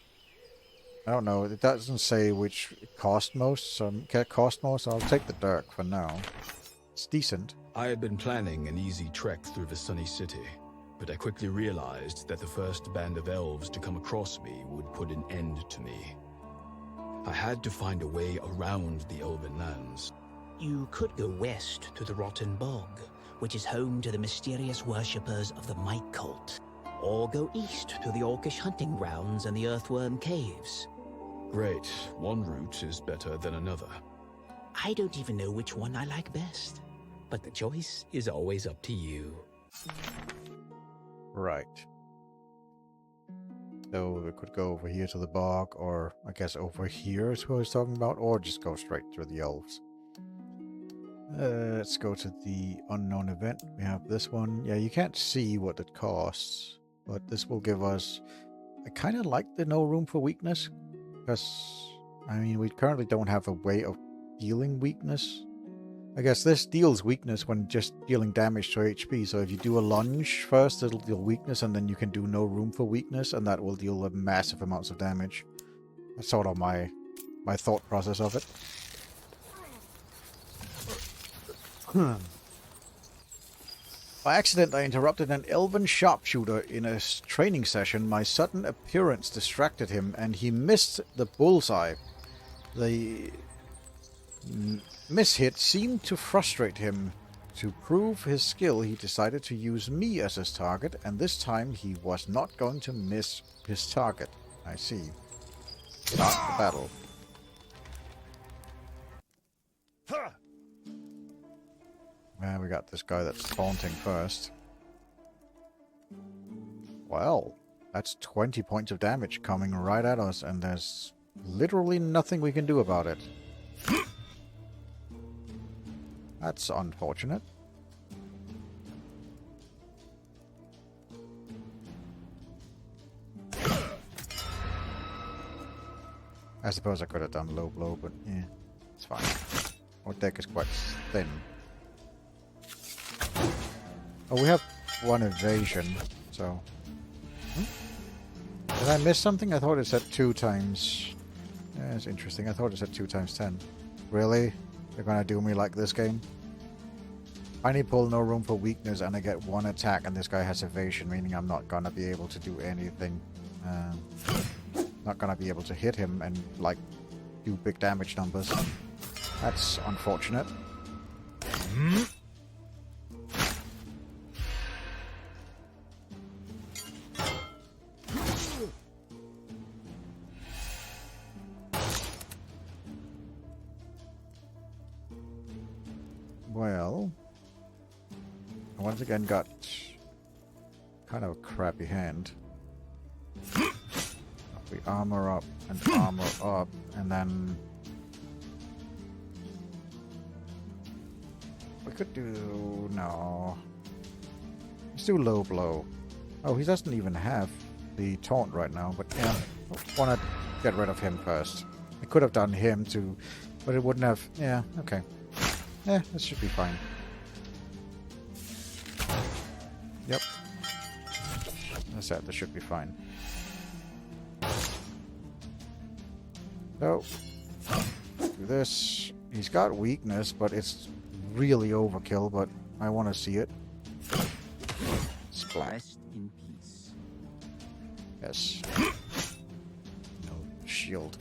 I don't know. It doesn't say which cost most, so I'll take the Dirk for now. It's decent. I had been planning an easy trek through the sunny city, but I quickly realized that the first band of elves to come across me would put an end to me. I had to find a way around the elven lands. You could go west to the Rotten Bog, which is home to the mysterious worshippers of the Mike cult. Or go east to the Orcish hunting grounds and the Earthworm Caves. Great. One route is better than another. I don't even know which one I like best, but the choice is always up to you. Right. So we could go over here to the bog, or I guess over here is what I was talking about, or just go straight through the elves. Let's go to the unknown event. We have this one. Yeah, you can't see what it costs, but this will give us... I kind of like the no room for weakness, because, I mean, we currently don't have a way of dealing weakness. I guess this deals weakness when just dealing damage to HP, so if you do a lunge first, it'll deal weakness, and then you can do no room for weakness, and that will deal massive amounts of damage. That's sort of my thought process of it. By accident, I interrupted an elven sharpshooter in a training session. My sudden appearance distracted him, and he missed the bullseye. The mishit seemed to frustrate him. To prove his skill, he decided to use me as his target, and this time he was not going to miss his target. I see. Start the battle. Well, we got this guy that's taunting first. Well, that's 20 points of damage coming right at us, and there's literally nothing we can do about it. That's unfortunate. I suppose I could have done low blow, but yeah, it's fine. Our deck is quite thin. Oh, we have 1 evasion, so... Did I miss something? I thought it said 2 times... Yeah, it's interesting. I thought it said 2 times 10. Really? They're gonna do me like this game? Tiny pull, no room for weakness, and I get 1 attack, and this guy has evasion, meaning I'm not gonna be able to do anything. Not gonna be able to hit him and, like, do big damage numbers. That's unfortunate. Well, I once again got kind of a crappy hand. We armor up and armor up, and then we could do... no. Let's do low blow. Oh, he doesn't even have the taunt right now, but yeah, I want to get rid of him first. I could have done him too, but it wouldn't have... yeah, okay. Yeah, this should be fine. Yep. I said this should be fine. So, do this. He's got weakness, but it's really overkill, but I want to see it. Splat. Rest in peace. Yes. No shield.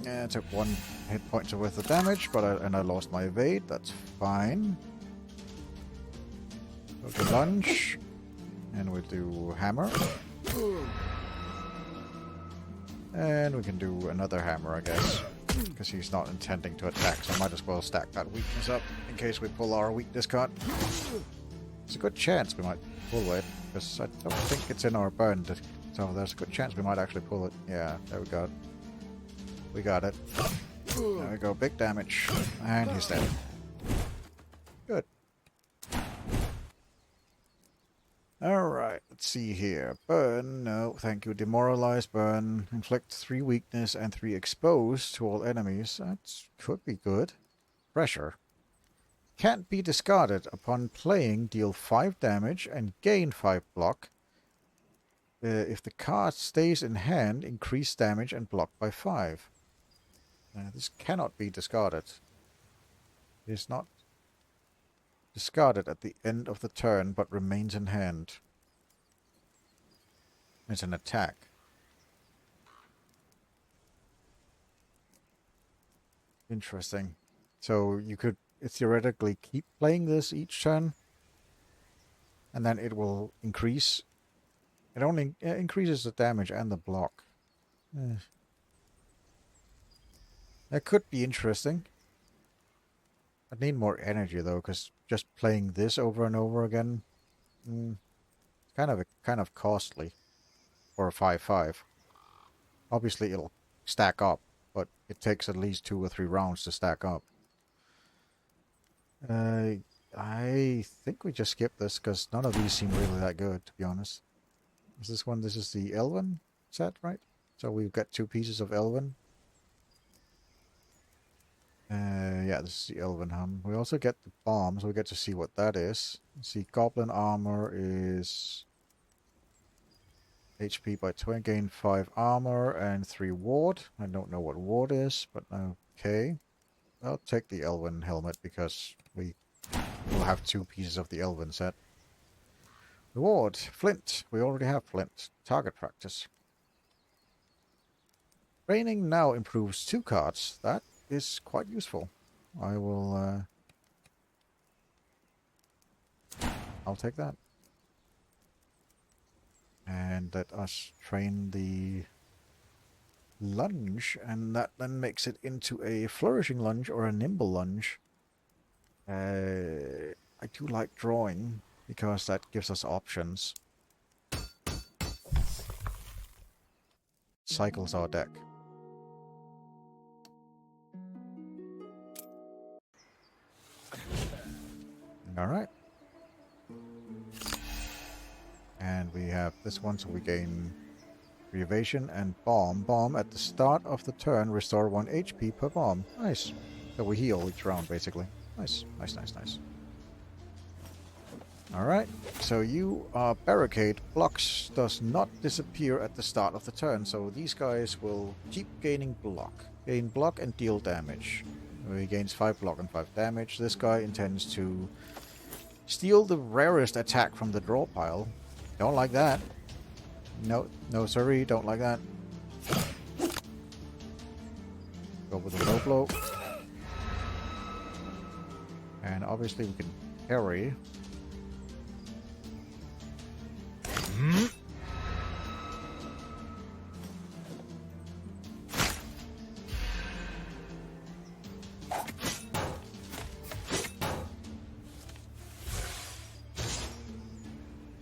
I took 1 hit point worth of damage, but I lost my evade. That's fine. Okay, lunge. And we do hammer. And we can do another hammer, I guess. Because he's not intending to attack, so I might as well stack that weakness up in case we pull our weakness card. There's a good chance we might pull it, because I don't think it's in our burn. So there's a good chance we might actually pull it. Yeah, there we go. We got it. There we go, big damage. And he's dead. Good. Alright, let's see here. Burn, no, thank you. Demoralize, burn. Inflict 3 weakness and 3 expose to all enemies. That could be good. Pressure. Can't be discarded. Upon playing, deal 5 damage and gain 5 block. If the card stays in hand, increase damage and block by 5. This cannot be discarded. It is not discarded at the end of the turn, but remains in hand. It's an attack. Interesting. So you could theoretically keep playing this each turn, and then it will increase. It only increases the damage and the block. That could be interesting. I need more energy though, because just playing this over and over again, kind of costly for a 5/5. Obviously, it'll stack up, but it takes at least 2 or 3 rounds to stack up. I think we just skip this because none of these seem really that good, to be honest. Is this one? This is the Elven set, right? So we've got 2 pieces of Elven. Yeah, this is the Elven Hum. We also get the bomb, so we get to see what that is. Let's see, Goblin Armor is HP by 20, gain 5 armor and 3 ward. I don't know what ward is, but okay. I'll take the Elven Helmet because we will have 2 pieces of the Elven set. Reward, Flint. We already have Flint. Target practice. Training now improves 2 cards. That is quite useful. I will I'll take that. And let us train the lunge, and that then makes it into a flourishing lunge or a nimble lunge. I do like drawing because that gives us options. Cycles our deck. Alright. And we have this one, so we gain evasion and bomb. Bomb at the start of the turn, restore 1 HP per bomb. Nice. So we heal each round, basically. Nice, nice, nice, nice. Alright, so you are barricade. Blocks does not disappear at the start of the turn, so these guys will keep gaining block. Gain block and deal damage. He gains 5 block and 5 damage. This guy intends to steal the rarest attack from the draw pile. Don't like that. No, no sorry, don't like that. Go with a low blow. And obviously we can parry.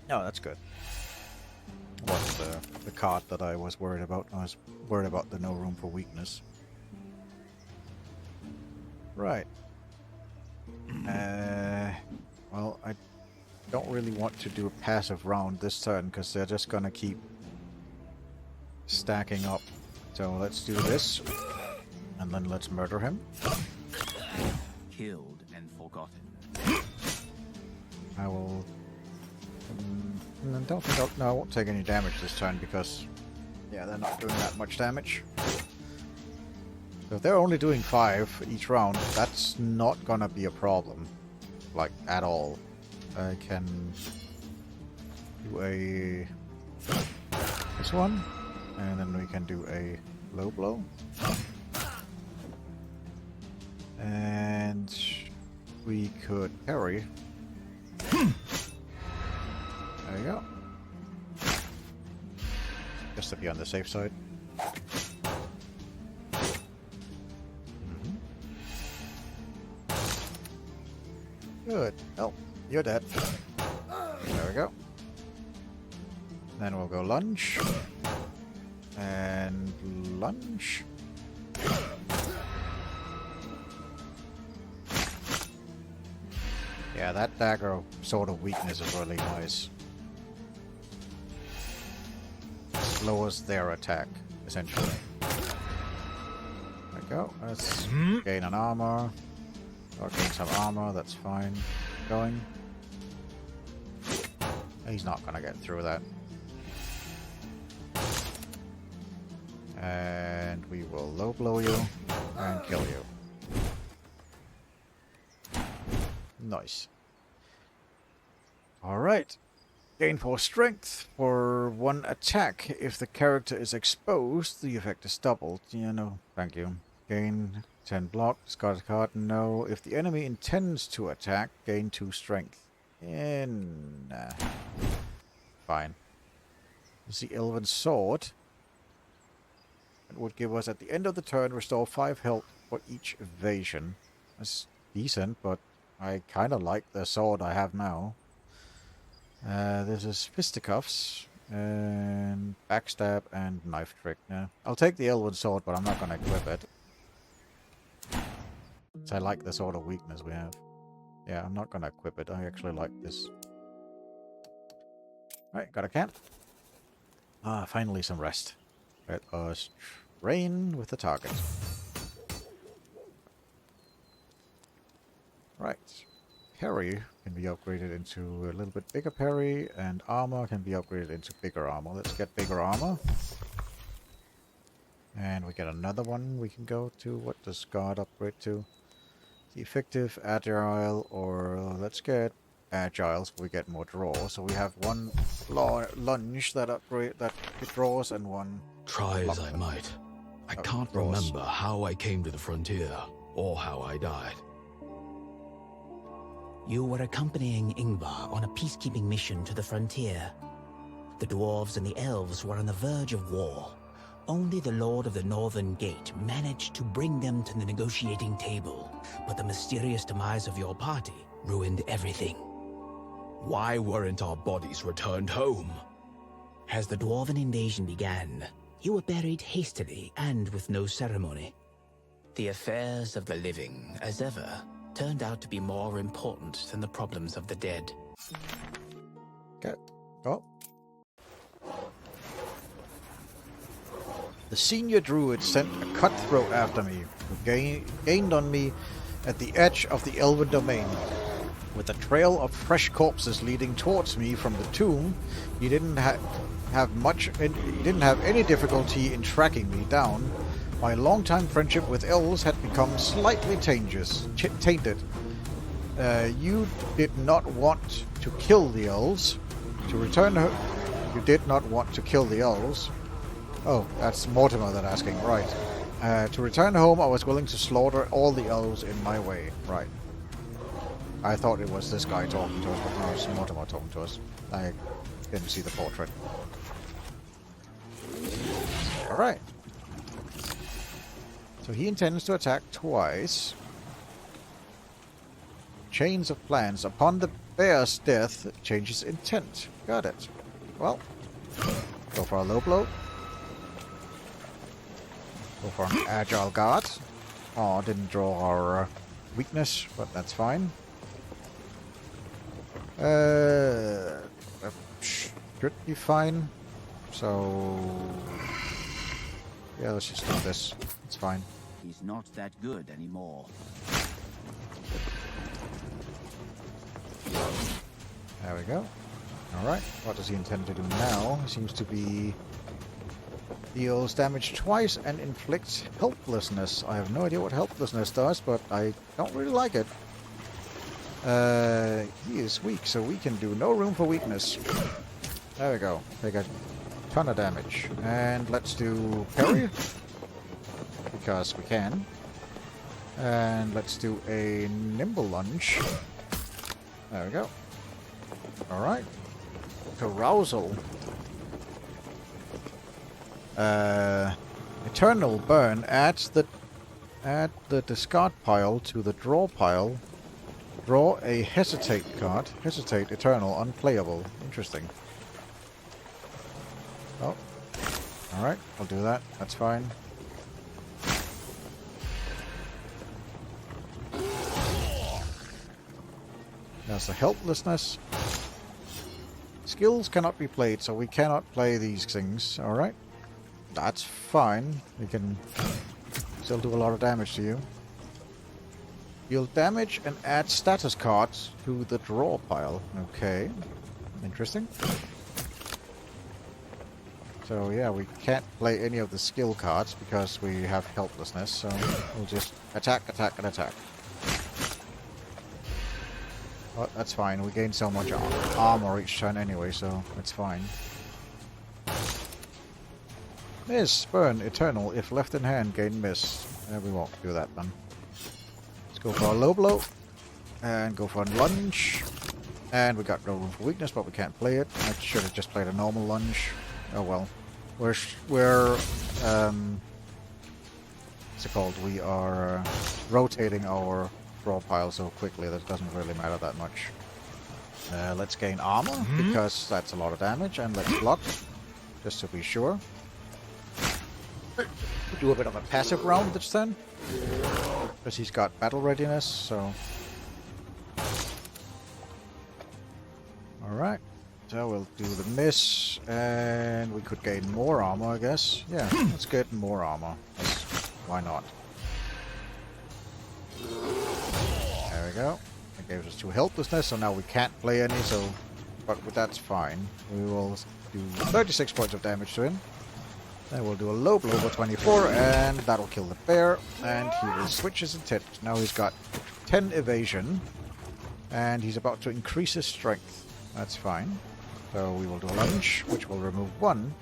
Oh, that's good. Wasn't the card that I was worried about. I was worried about the no room for weakness. Right. Well, I don't really want to do a passive round this turn because they're just gonna keep stacking up. So let's do this, and then let's murder him. Killed and forgotten. I will. Don't think no, I won't take any damage this turn because, yeah, they're not doing that much damage. So if they're only doing 5 each round, that's not gonna be a problem, like at all. I can do this one, and then we can do a low blow. And we could parry. There you go. Just to be on the safe side. Good. Oh, you're dead. There we go. Then we'll go lunge. And lunge. Yeah, that dagger sort of weakness is really nice. Lowers their attack, essentially. There we go. Let's gain an armor. Or gain some armor, that's fine. Going. He's not gonna get through that. And we will low blow you and kill you. Nice. Alright. Gain 4 strength for 1 attack. If the character is exposed, the effect is doubled. You know, thank you. Gain 10 block. Discard a card. No. If the enemy intends to attack, gain 2 strength. Nah. Fine. This is the Elven Sword. It would give us, at the end of the turn, restore 5 health for each evasion. That's decent, but I kind of like the sword I have now. This is fisticuffs, and backstab, and knife trick. Yeah. I'll take the Elven Sword, but I'm not going to equip it. So I like the sort of weakness we have. Yeah, I'm not going to equip it. I actually like this. Alright, got a camp. Finally some rest. Let us train with the target. Right. Parry can be upgraded into a little bit bigger parry, and armor can be upgraded into bigger armor. Let's get bigger armor. And we get another one we can go to. What does guard upgrade to? The effective, agile, or let's get agile so we get more draw. So we have one lunge that upgrade that it draws, and one. Try as I might, I can't remember how I came to the frontier or how I died. You were accompanying Ingvar on a peacekeeping mission to the frontier. The dwarves and the elves were on the verge of war. Only the Lord of the Northern Gate managed to bring them to the negotiating table, but the mysterious demise of your party ruined everything. Why weren't our bodies returned home? As the dwarven invasion began, you were buried hastily and with no ceremony. The affairs of the living, as ever, turned out to be more important than the problems of the dead. Okay. Oh. The senior druid sent a cutthroat after me, who gained on me at the edge of the elven domain. With a trail of fresh corpses leading towards me from the tomb, he didn't have any difficulty in tracking me down. My long-time friendship with elves had become slightly tainted. You did not want to kill the elves. To return home, you did not want to kill the elves. Oh, that's Mortimer that asking. Right. To return home, I was willing to slaughter all the elves in my way. Right. I thought it was this guy talking to us, but no, it's Mortimer talking to us. I didn't see the portrait. Alright. So he intends to attack twice. Chains of plans. Upon the bear's death, changes intent. Got it. Well, go for a low blow. Go for an agile guard. Oh, didn't draw our weakness, but that's fine. Should be fine. So, yeah, let's just do this. It's fine. He's not that good anymore. There we go. Alright, what does he intend to do now? He seems to be deals damage twice and inflicts helplessness. I have no idea what helplessness does, but I don't really like it. He is weak, so we can do no room for weakness. There we go. Take a ton of damage. And let's do parry. Because we can. And let's do a nimble lunge. There we go. Alright. Carousal. Eternal burn adds add the discard pile to the draw pile. Draw a hesitate card. Hesitate eternal unplayable. Interesting. Oh. Alright, I'll do that. That's fine. There's the helplessness. Skills cannot be played, so we cannot play these things. Alright. That's fine. We can still do a lot of damage to you. Deal damage and add status cards to the draw pile. Okay. Interesting. So yeah, we can't play any of the skill cards because we have helplessness, so we'll just attack, attack, and attack. Well, that's fine. We gain so much armor each turn anyway, so it's fine. Miss, burn, eternal. If left in hand, gain miss. We won't do that then. Let's go for a low blow. And go for a lunge. And we got no room for weakness, but we can't play it. I should have just played a normal lunge. Oh well. What's it called? We are rotating our draw pile so quickly that it doesn't really matter that much. Let's gain armor, because that's a lot of damage, and let's block, just to be sure. We'll do a bit of a passive round this turn, because he's got battle readiness, so... Alright, so we'll do the miss, and we could gain more armor, I guess. Yeah, let's get more armor. Why not? There we go. It gave us 2 helplessness, so now we can't play any, so... But that's fine. We will do 36 points of damage to him. Then we'll do a low blow for 24, and that'll kill the bear. And he will switch his intent. Now he's got 10 evasion, and he's about to increase his strength. That's fine. So we will do a lunge, which will remove 1.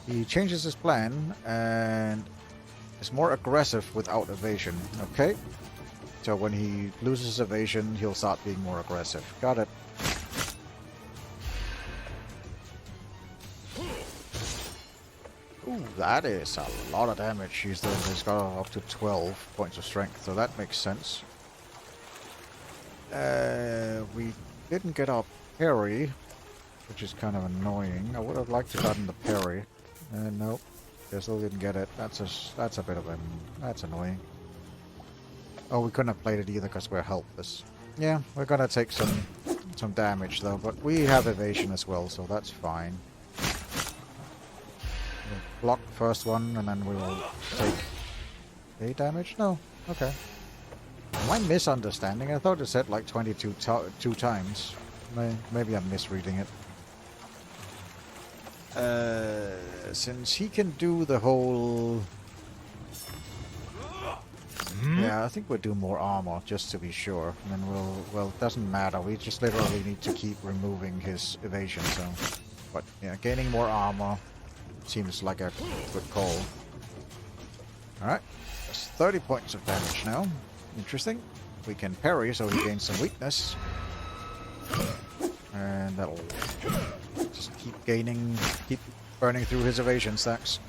He changes his plan, and is more aggressive without evasion. Okay? So when he loses evasion, he'll start being more aggressive. Got it. Ooh, that is a lot of damage he's doing. He's got up to 12 points of strength, so that makes sense. We didn't get our parry, which is kind of annoying. I would have liked to have gotten the parry. Nope. I still didn't get it. That's a bit of a... That's annoying. Oh, we couldn't have played it either because we're helpless. Yeah, we're gonna take some damage though, but we have evasion as well, so that's fine. We'll block the first one, and then we will take 8 damage? No. Okay. Am I misunderstanding? I thought it said like 22 two times. Maybe I'm misreading it. Since he can do the whole... Yeah, I think we'll do more armor, just to be sure. And then well, it doesn't matter. We just literally need to keep removing his evasion, so... But, yeah, gaining more armor seems like a good call. Alright. That's 30 points of damage now. Interesting. We can parry, so he gains some weakness. And that'll just keep burning through his evasion stacks.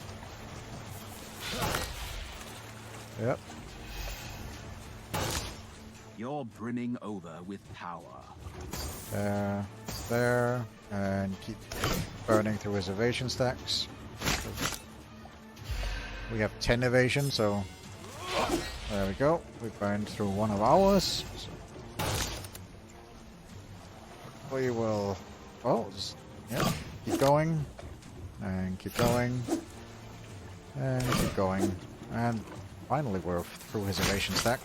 Yep. You're brimming over with power. There, and keep burning through his evasion stacks. We have 10 evasion, so there we go. We burned through one of ours. We will... Oh, just... Yeah, keep going. And keep going. And keep going. And finally we're through his evasion stack.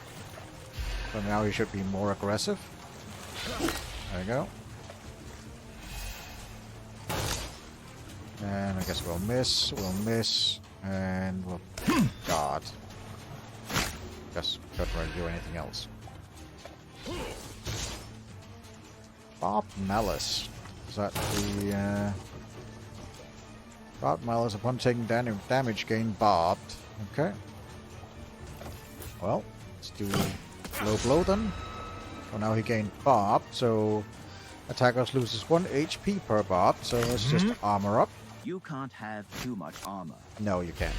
So now he should be more aggressive. There we go. And I guess we'll miss, and we'll... God. Guess we couldn't really do anything else. Barbed Malice. Is that the... Barbed Malice, upon taking damage, gain barbed. Okay. Well, Let's do low blow then. So now he gained barb, so attackers loses 1 HP per barb, so let's just armor up. You can't have too much armor. No, you can't.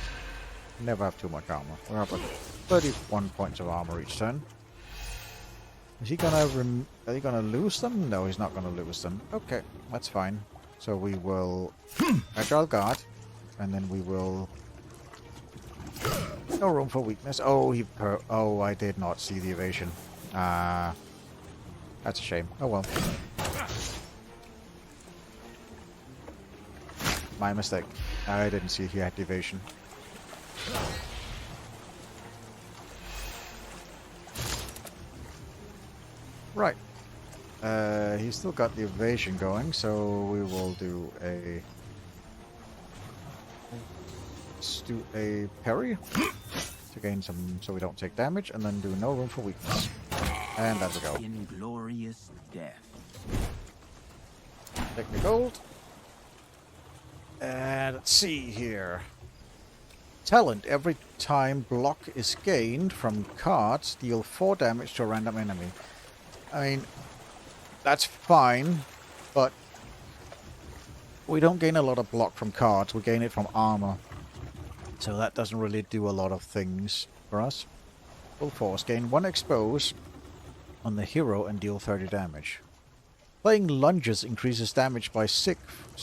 Never have too much armor. We're up at 31 points of armor each turn. Is he gonna lose them? No, he's not gonna lose them. Okay, that's fine. So we will agile guard, and then we will. No room for weakness. Oh, oh, I did not see the evasion. That's a shame. Oh well. My mistake. I didn't see he had the evasion. Right. He's still got the evasion going, so we will do a... Let's do a parry to gain some, so we don't take damage, and then do no room for weakness. And that's a go. Inglorious death. Take the gold. And let's see here. Talent. Every time block is gained from cards, deal 4 damage to a random enemy. I mean, that's fine, but we don't gain a lot of block from cards. We gain it from armor. So that doesn't really do a lot of things for us. Full force. Gain 1 expose on the hero and deal 30 damage. Playing lunges increases damage by 6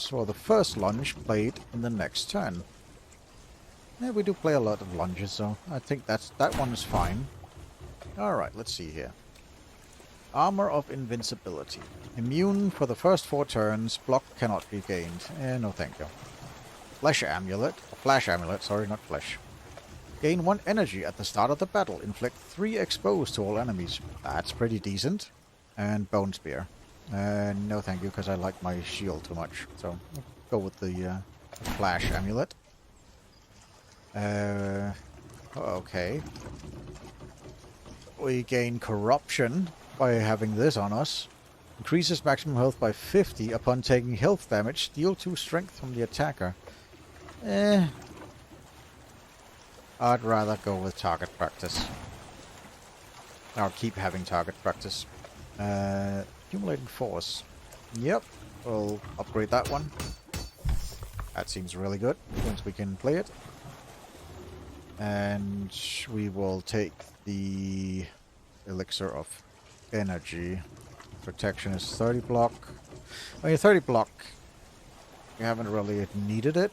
for the first lunge played in the next turn. Yeah, we do play a lot of lunges, so I think that one is fine. Alright, let's see here. Armor of Invincibility. Immune for the first 4 turns. Block cannot be gained. No thank you. Flash Amulet. Flash Amulet, sorry, not Flesh. Gain 1 energy at the start of the battle. Inflict 3 expose to all enemies. That's pretty decent. And Bone Spear. No thank you, because I like my shield too much. So, I'll go with the Flash Amulet. Okay. We gain Corruption by having this on us. Increases maximum health by 50 upon taking health damage. Deal 2 strength from the attacker. I'd rather go with target practice. I'll keep having target practice. Accumulating force. Yep, we'll upgrade that one. That seems really good once we can play it. And we will take the Elixir of Energy. Protection is 30 block. I mean, 30 block. We haven't really needed it.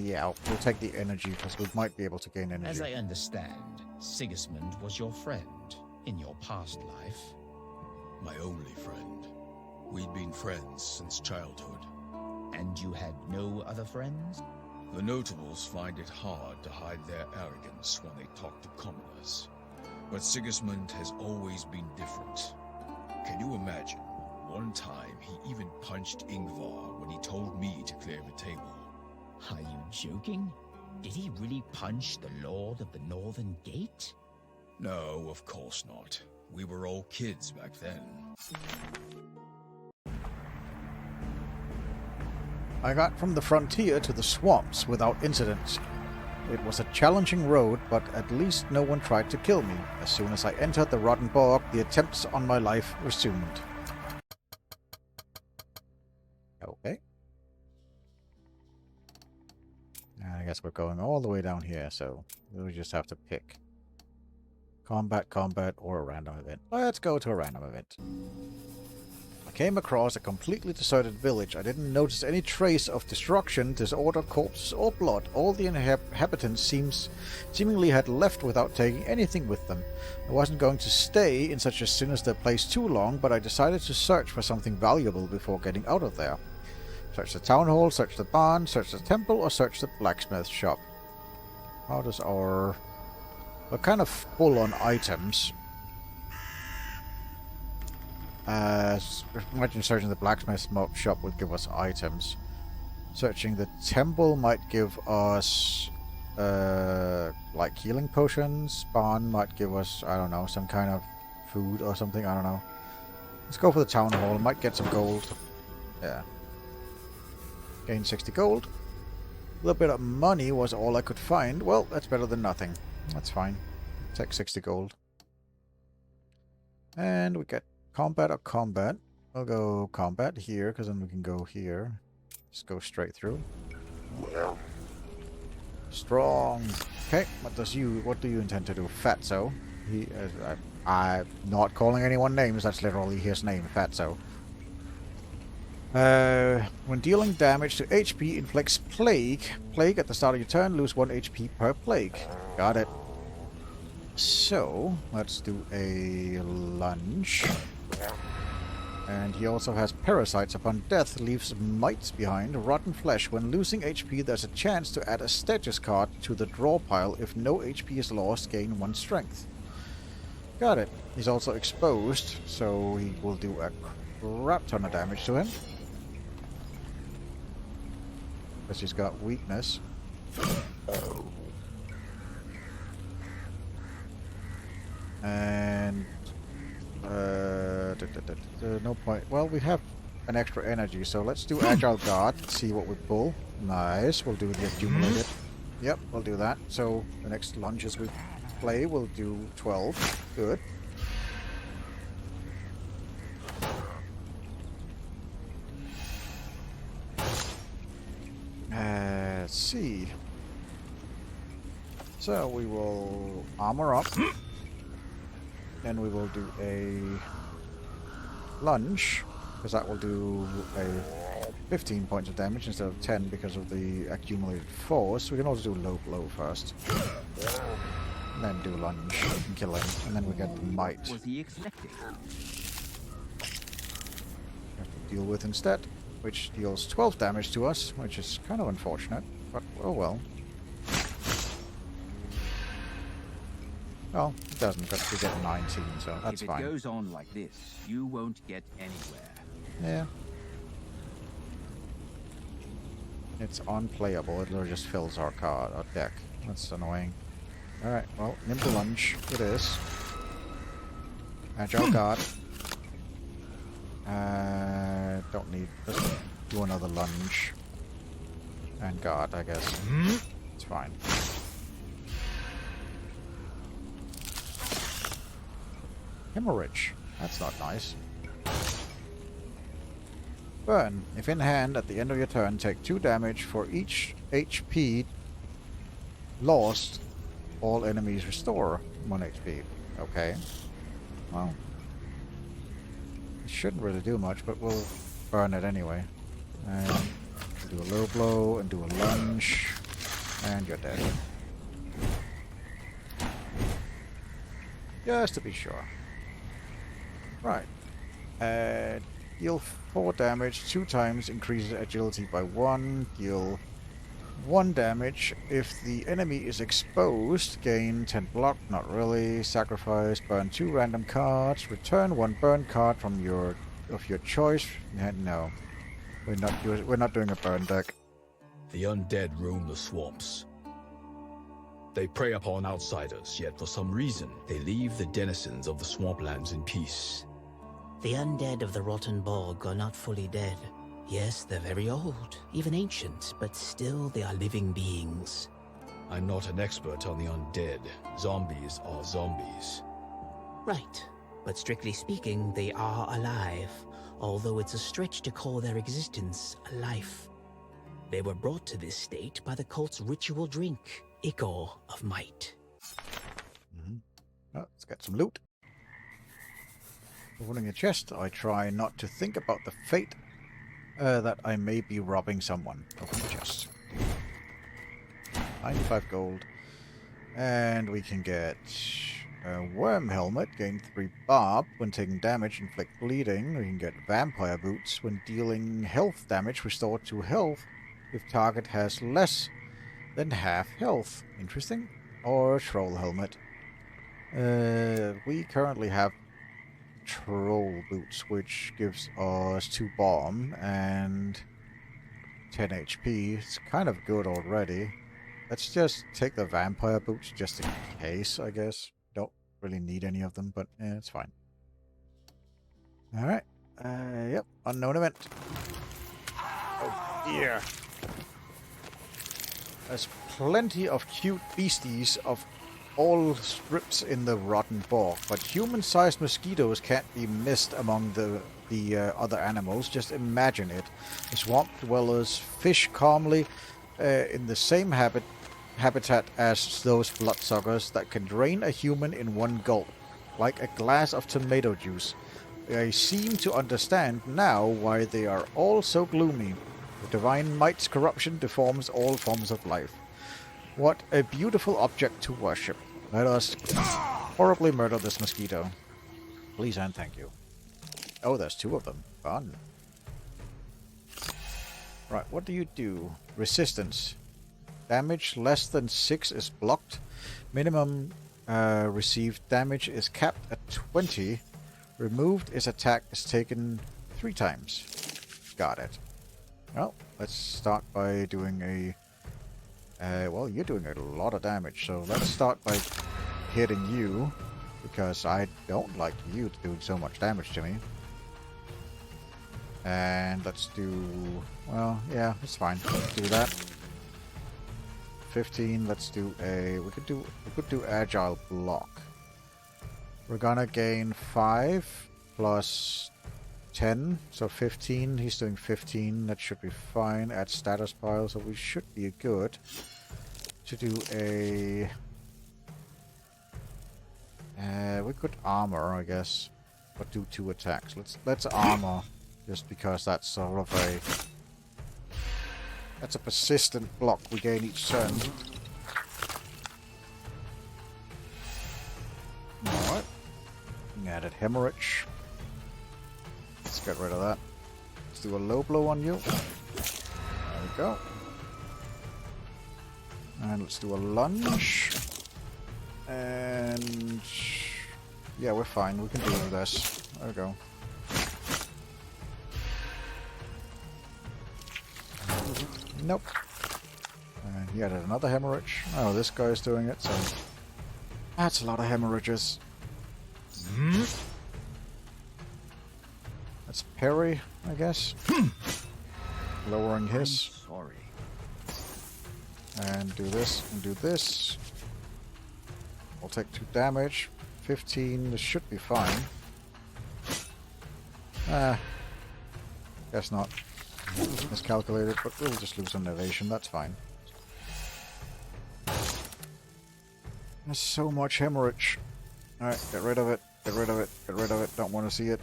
Yeah, we'll take the energy because we might be able to gain energy. As I understand, Sigismund was your friend in your past life. My only friend. We'd been friends since childhood. And you had no other friends? The notables find it hard to hide their arrogance when they talk to commoners. But Sigismund has always been different. Can you imagine? One time, he even punched Ingvar when he told me to clear the table. Are you joking? Did he really punch the Lord of the Northern Gate? No, of course not. We were all kids back then. I got from the frontier to the swamps without incident. It was a challenging road, but at least no one tried to kill me. As soon as I entered the rotten bog, the attempts on my life resumed. Okay. I guess we're going all the way down here, so we'll just have to pick. Combat, or a random event. Let's go to a random event. I came across a completely deserted village. I didn't notice any trace of destruction, disorder, corpses, or blood. All the inhabitants seemingly had left without taking anything with them. I wasn't going to stay in such a sinister place too long, but I decided to search for something valuable before getting out of there. Search the town hall, search the barn, search the temple, or search the blacksmith shop. How does our... We're kind of full on items. Imagine searching the blacksmith shop would give us items. Searching the temple might give us like healing potions. Barn might give us, I don't know, some kind of food or something, I don't know. Let's go for the town hall. Might get some gold. Yeah. Gain 60 gold. little bit of money was all I could find. Well, that's better than nothing. That's fine. Take 60 gold. And we get combat or combat. I'll go combat here, because then we can go here. Just go straight through. Strong. Okay, what do you intend to do? Fatso. I'm not calling anyone names, that's literally his name, Fatso. When dealing damage to HP, inflicts plague. Plague at the start of your turn, lose 1 HP per plague. Got it. So, let's do a lunge. And he also has parasites. Upon death, leaves mites behind. Rotten flesh. When losing HP, there's a chance to add a status card to the draw pile. If no HP is lost, gain 1 strength. Got it. He's also exposed, so he will do a crap ton of damage to him. Because he's got weakness. And no point. Well, we have an extra energy, so let's do Agile Guard. See what we pull. Nice. We'll do the accumulated. Yep, we'll do that. So the next lunges we play, we'll do 12. Good. Let's see. So we will armor up. Then we will do a lunge, because that will do a 15 points of damage instead of 10 because of the accumulated force. We can also do low blow first. And then do lunge and kill him. And then we get the might. Was he expecting? Have to deal with instead, which deals 12 damage to us, which is kind of unfortunate, but oh well. Well, it doesn't, because we get 19, so that's fine. If it goes on like this, you won't get anywhere. Yeah. It's unplayable. It literally just fills our deck. That's annoying. Alright, well, nimble lunge it is. Agile guard. Don't need... Let's do another lunge. And guard, I guess. It's fine. Hemorrhage. That's not nice. Burn. If in hand, at the end of your turn, take 2 damage for each HP lost. All enemies restore 1 HP. Okay. Well. It shouldn't really do much, but we'll burn it anyway. And do a low blow, and do a lunge. And you're dead. Just to be sure. Right. Deal 4 damage 2 times, increases agility by 1. Deal 1 damage. If the enemy is exposed, gain 10 block. Not really. Sacrifice. Burn 2 random cards. Return 1 burn card from your choice. No, we're not doing a burn deck. The undead roam the swamps. They prey upon outsiders, yet for some reason, they leave the denizens of the swamplands in peace. The undead of the Rotten Bog are not fully dead. Yes, they're very old, even ancient, but still they are living beings. I'm not an expert on the undead. Zombies are zombies. Right, but strictly speaking, they are alive, although it's a stretch to call their existence a life. They were brought to this state by the cult's ritual drink, Ichor of Might. Oh, let's get some loot. Opening a chest, I try not to think about the fate that I may be robbing someone. Open the chest. 95 gold. And we can get a worm helmet, gain 3 barb. When taking damage, inflict bleeding. We can get vampire boots. When dealing health damage, restore 2 health if target has less than half health. Interesting. Or troll helmet. We currently have troll boots, which gives us 2 bomb and 10 HP. It's kind of good already. Let's just take the vampire boots just in case, I guess. Don't really need any of them, but it's fine. Alright. Yep. Unknown event. Oh dear. There's plenty of cute beasties of all strips in the rotten bog, but human-sized mosquitoes can't be missed among the other animals. Just imagine it. The swamp dwellers fish calmly in the same habitat as those bloodsuckers that can drain a human in one gulp, like a glass of tomato juice. I seem to understand now why they are all so gloomy. The divine might's corruption deforms all forms of life. What a beautiful object to worship. Let us horribly murder this mosquito. Please and thank you. Oh, there's 2 of them. Fun. Right, what do you do? Resistance. Damage less than 6 is blocked. Minimum received damage is capped at 20. Removed is attack is taken 3 times. Got it. Well, let's start by doing a... well, you're doing a lot of damage, so let's start by hitting you, because I don't like you doing so much damage to me. And let's do... well, yeah, it's fine. Let's do that. 15, let's do a... we could do agile block. We're gonna gain 5 plus 10, so 15. He's doing 15. That should be fine. Add status pile, so we should be good to do a... we could armor, I guess, but do 2 attacks. Let's armor, just because that's sort of a... that's a persistent block we gain each turn. Alright. Added hemorrhage. Let's get rid of that. Let's do a low blow on you. There we go. And let's do a lunge. And... yeah, we're fine. We can deal with this. There we go. Nope. And he added another hemorrhage. Oh, this guy's doing it, so... that's a lot of hemorrhages. That's parry, I guess. Lowering his. Sorry. And do this, and do this. I'll take 2 damage. 15, this should be fine. Guess not. Miscalculated, but we'll just lose an evasion, that's fine. There's so much hemorrhage. Alright, get rid of it, get rid of it, get rid of it, don't want to see it.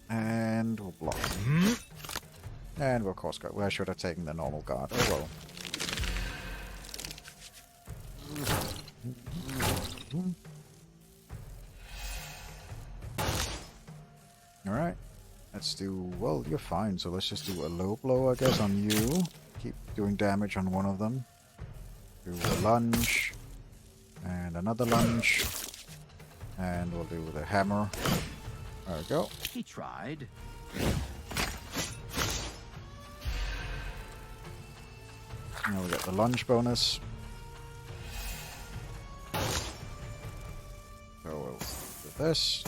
And we'll block. And we'll course guard. Well, I should have taken the normal guard. Oh well. Alright. Let's do... well, you're fine, so let's just do a low blow, I guess, on you. Keep doing damage on one of them. Do a lunge. And another lunge. And we'll do the hammer. There we go. He tried. Now we get the lunge bonus. So we'll do this.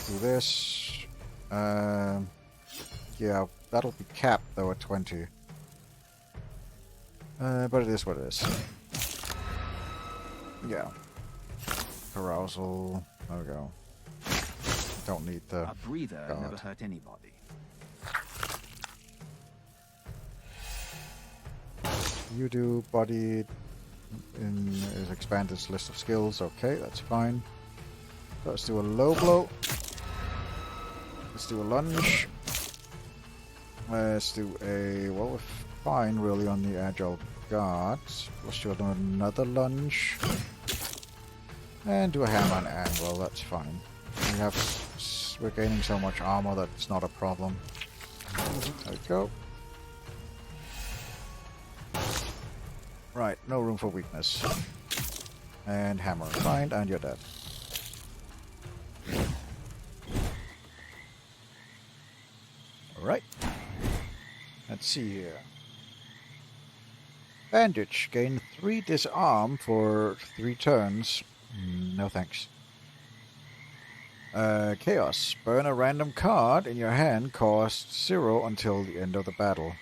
Yeah, that'll be capped though at 20. But it is what it is. Yeah. Carousal. There we go. Don't need the... A breather guard. never hurt anybody. You do body in his expanded list of skills. Okay, that's fine. So let's do a low blow. Let's do a lunge. Let's do a... well, we're fine really on the agile guard. Let's do another lunge. And do a hammer and anvil, that's fine. We're gaining so much armor that it's not a problem. There we go. Right, no room for weakness. And hammer, fine, and you're dead. Alright. Let's see here. Bandage. Gain 3 disarm for 3 turns. No thanks. Chaos. Burn a random card in your hand. Cost 0 until the end of the battle.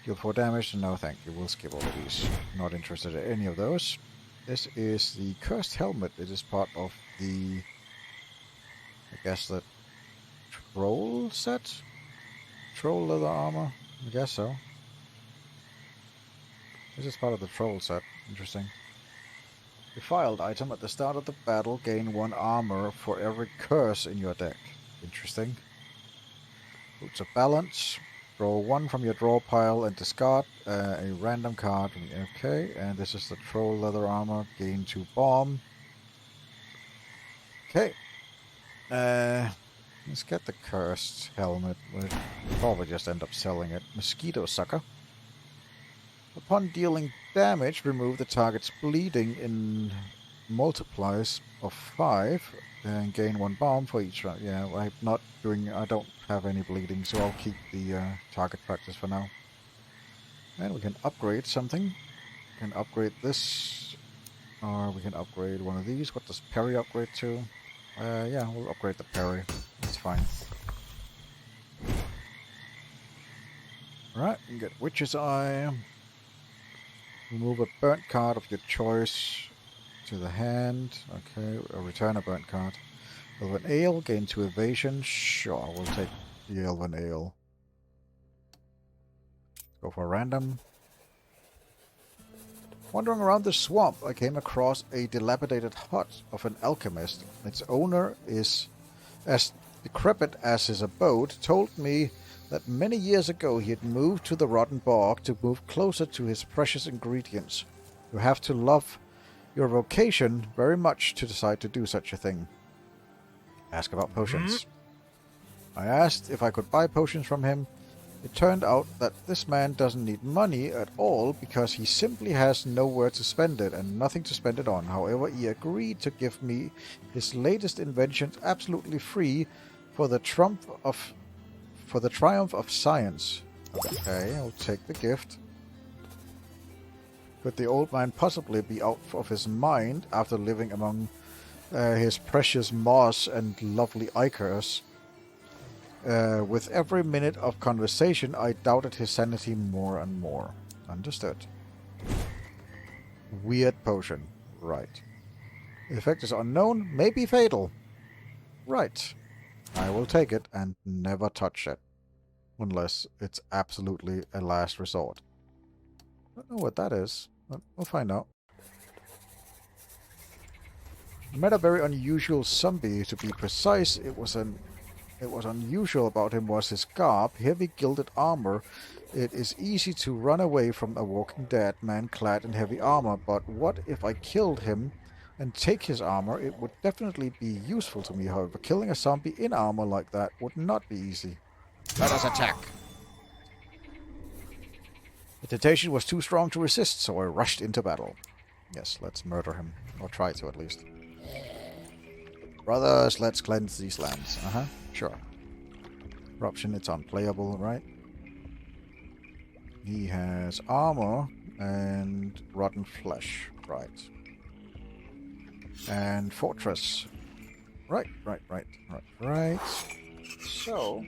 Deal 4 damage. No, thank you. We'll skip all of these. Not interested in any of those. This is the Cursed Helmet. It is part of the... I guess the Troll set? Troll leather armor? I guess so. This is part of the Troll set. Interesting. Defiled item. At the start of the battle, gain 1 armor for every curse in your deck. Interesting. Boots of Balance. Draw 1 from your draw pile and discard a random card from the FK. And this is the Troll leather armor. Gain 2 bomb. Okay. Let's get the Cursed Helmet. We'll probably just end up selling it. Mosquito Sucker. Upon dealing damage, remove the target's bleeding in multiplies of 5 and gain 1 bomb for each round. Yeah, I don't have any bleeding, so I'll keep the target practice for now. And we can upgrade something. We can upgrade this, or we can upgrade one of these. What does parry upgrade to? Yeah, we'll upgrade the parry. That's fine. Alright, you can get Witch's Eye. Remove a burnt card of your choice to the hand. Okay, or return a burnt card. Elven Ale, gain 2 evasion. Sure, we'll take the Elven Ale. Go for random. Wandering around the swamp, I came across a dilapidated hut of an alchemist. Its owner is as decrepit as his abode, told me that many years ago he had moved to the rotten bog to move closer to his precious ingredients. You have to love your vocation very much to decide to do such a thing. Ask about potions. I asked if I could buy potions from him. It turned out that this man doesn't need money at all because he simply has nowhere to spend it and nothing to spend it on. However, he agreed to give me his latest inventions absolutely free for the triumph of science. Okay, I'll take the gift. Could the old man possibly be out of his mind after living among his precious moss and lovely ichors? With every minute of conversation, I doubted his sanity more and more. Understood. Weird potion. Right. The effect is unknown, may be fatal. Right. I will take it and never touch it. Unless it's absolutely a last resort. I don't know what that is. We'll find out. I met a very unusual zombie, to be precise. It was unusual about him was his garb, heavy gilded armor. It is easy to run away from a walking dead man clad in heavy armor, but what if I killed him and take his armor? It would definitely be useful to me, however. Killing a zombie in armor like that would not be easy. Let us attack! The temptation was too strong to resist, so I rushed into battle. Yes, let's murder him. Or try to, at least. Brothers, let's cleanse these lands. Sure. Corruption, it's unplayable, right? He has armor and rotten flesh. Right. And fortress. Right. So,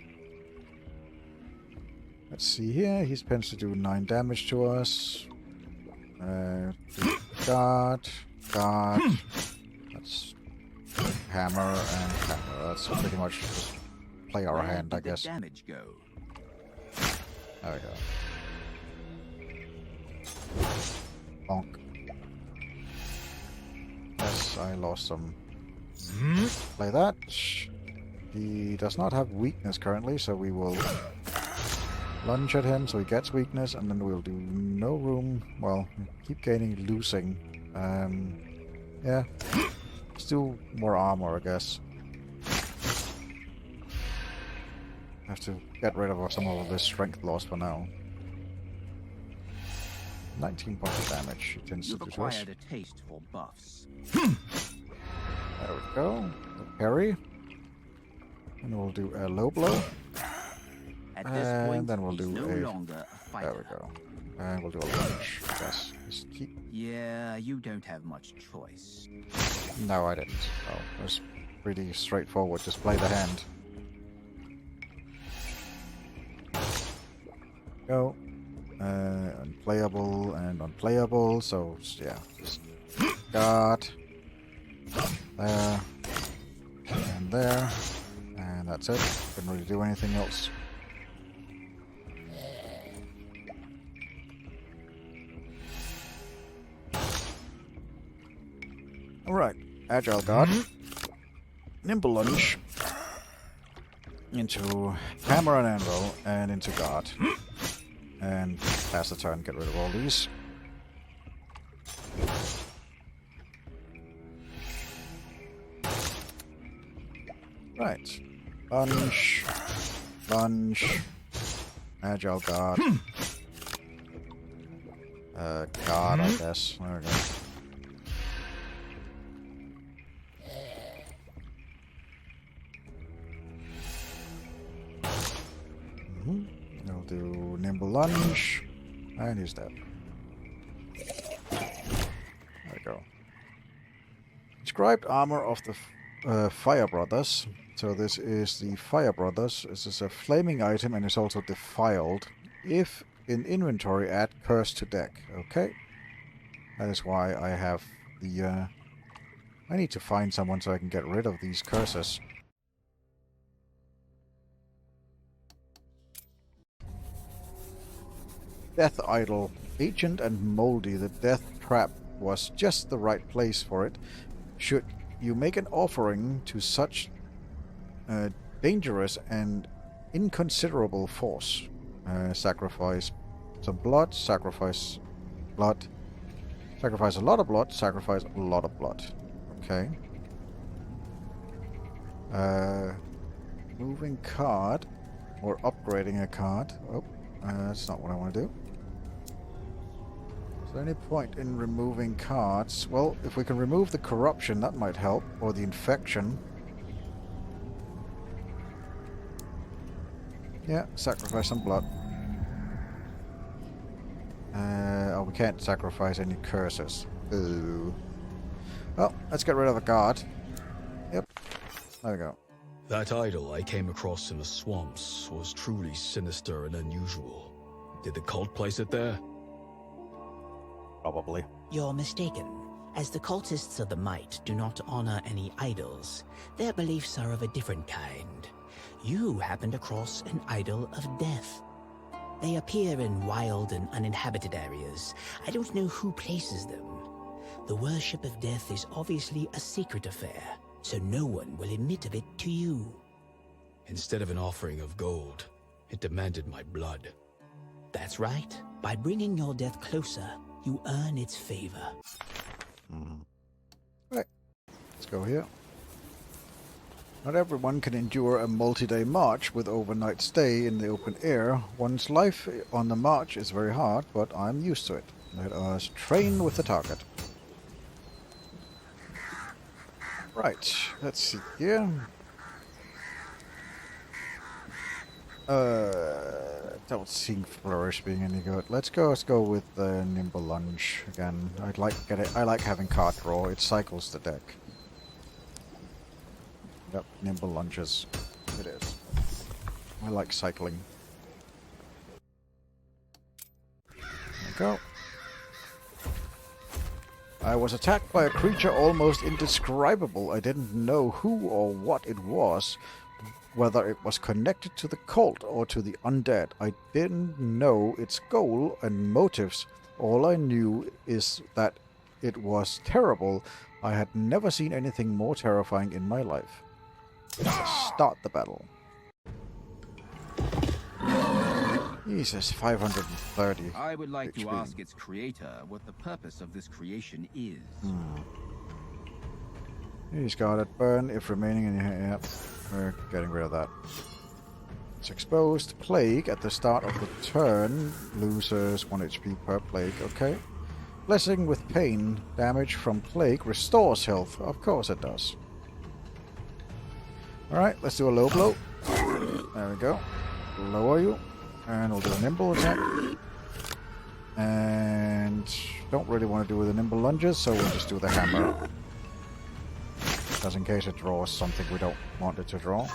let's see here. He tends to do 9 damage to us. Guard. That's hammer and hammer. That's pretty much just play our hand, I guess. Damage go. There we go. Bonk. Yes, I lost some. Play that. He does not have weakness currently, so we will lunge at him so he gets weakness, and then we'll do no room. Well, keep gaining, losing. Yeah. Let's do more armor, I guess. Have to get rid of some of this strength loss for now. 19 points of damage. He tends to do to us. You've acquired a taste for buffs. There we go. The parry. And we'll do a low blow. At this point, then we'll he's do no a... longer a fighter. There we go. And we'll do a lunge, I guess. Just keep... Yeah, you don't have much choice. No, I didn't. Oh, it was pretty straightforward. Just play the hand. Go. unplayable and unplayable, so yeah, just guard there and there, and that's it. Couldn't really do anything else. Alright, agile guard, nimble lunge, into hammer and anvil, and into guard. And pass the turn, get rid of all these. Right. Lunge. Lunge. Agile guard. Guard, I guess. There we go. I'll do nimble lunge, and he's dead. There we go. Inscribed armor of the Fire Brothers. So this is the Fire Brothers. This is a flaming item and is also defiled. If in inventory, add curse to deck. Okay. That is why I have the... I need to find someone so I can get rid of these curses. Death Idol. Ancient and moldy, the death trap was just the right place for it. Should you make an offering to such dangerous and inconsiderable force, sacrifice some blood, sacrifice blood, sacrifice a lot of blood, sacrifice a lot of blood. Okay. Moving card, or upgrading a card. Oh, that's not what I want to do. Is there any point in removing cards? Well, if we can remove the corruption, that might help, or the infection. Yeah, sacrifice some blood. Oh, we can't sacrifice any curses. Ooh. Well, let's get rid of the guard. Yep. There we go. That idol I came across in the swamps was truly sinister and unusual. Did the cult place it there? Probably. You're mistaken. As the cultists of the Might do not honor any idols, their beliefs are of a different kind. You happened across an idol of death. They appear in wild and uninhabited areas. I don't know who places them. The worship of death is obviously a secret affair, so no one will admit of it to you. Instead of an offering of gold, it demanded my blood. That's right. By bringing your death closer, you earn its favor. Right. Let's go here. Not everyone can endure a multi-day march with overnight stay in the open air. One's life on the march is very hard, but I'm used to it. Let us train with the target. Right, let's see here. Don't see Flourish being any good. Let's go with the Nimble Lunge again. I like having card draw. It cycles the deck. Yep, Nimble Lunges. It is. I like cycling. There we go. I was attacked by a creature almost indescribable. I didn't know who or what it was, whether it was connected to the cult or to the undead. I didn't know its goal and motives. All I knew is that it was terrible. I had never seen anything more terrifying in my life. Start the battle. Jesus, 530. I would like to HP. ask its creator what the purpose of this creation is. He's got it. Burn if remaining in your... Yep. We're getting rid of that. It's exposed. Plague at the start of the turn. Loses 1 HP per plague. Okay. Blessing with pain. Damage from plague restores health. Of course it does. Alright, let's do a low blow. There we go. Lower you. And we'll do a nimble attack. And don't really want to do with the nimble lunges, so we'll just do the hammer. Just in case it draws something we don't want it to draw.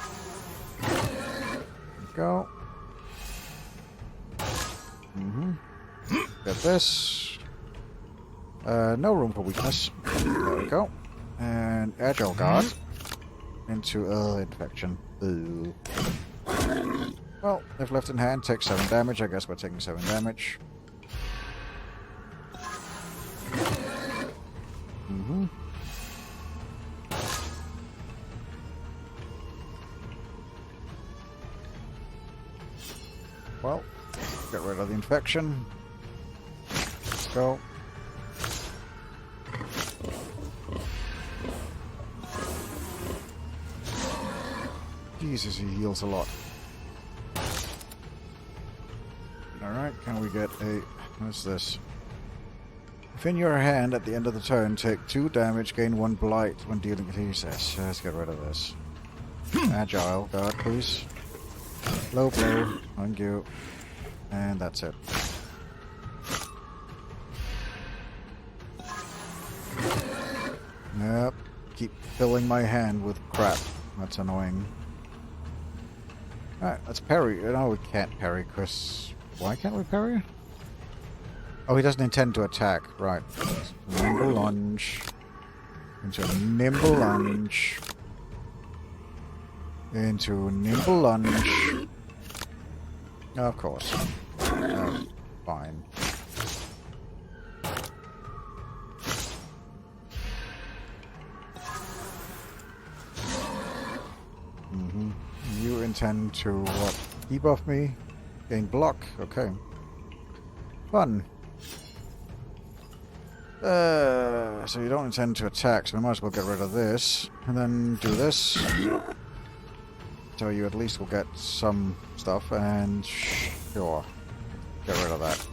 There we go. this. No room for weakness. There we go. And agile guard into infection. Ooh. Well, if left in hand, takes 7 damage. I guess we're taking 7 damage. Mm-hmm. Well, get rid of the infection. Let's go. Jesus, he heals a lot. Alright, can we get a... What's this? If in your hand at the end of the turn, take 2 damage, gain 1 blight when dealing with Jesus. Let's get rid of this. Agile, guard, please. Low blow, thank you. And that's it. Yep, keep filling my hand with crap. That's annoying. Alright, let's parry. No, we can't parry, Chris. Why can't we parry? Oh, he doesn't intend to attack. Right. Nimble lunge. Into nimble lunge. Into nimble lunge. Of course. Fine. You intend to what? Debuff me? Gain block? Okay. Fun. So you don't intend to attack, so we might as well get rid of this. And then do this. So you at least will get some stuff, and sure. Get rid of that.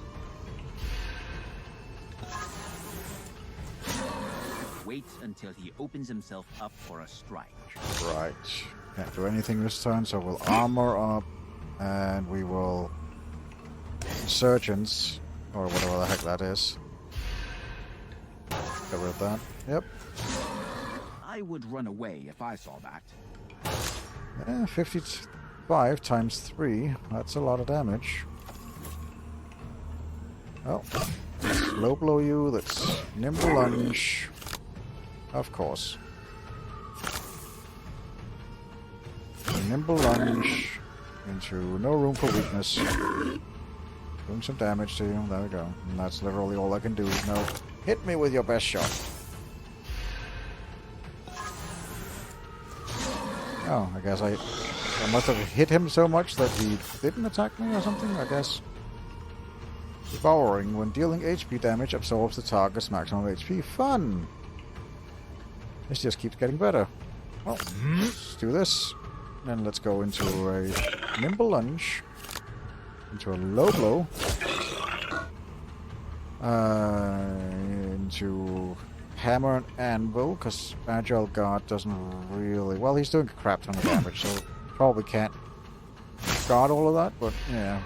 Wait until he opens himself up for a strike. Right. Can't do anything this turn, so we'll armor up, and we will... Insurgents, or whatever the heck that is. Get rid of that. Yep. I would run away if I saw that. Yeah, 55 times 3. That's a lot of damage. Oh. Low blow you. That's nimble lunge. Of course. Nimble lunge into no room for weakness. Doing some damage to you. There we go. And that's literally all I can do. No. Hit me with your best shot. Oh, I guess I must have hit him so much that he didn't attack me or something, I guess. Devouring. When dealing HP damage, absorbs the target's maximum HP. Fun! This just keeps getting better. Well, let's do this. Then let's go into a nimble lunge. Into a low blow. Into hammer and anvil, because agile guard doesn't really... Well, he's doing a crap ton of damage, so probably can't guard all of that, but yeah.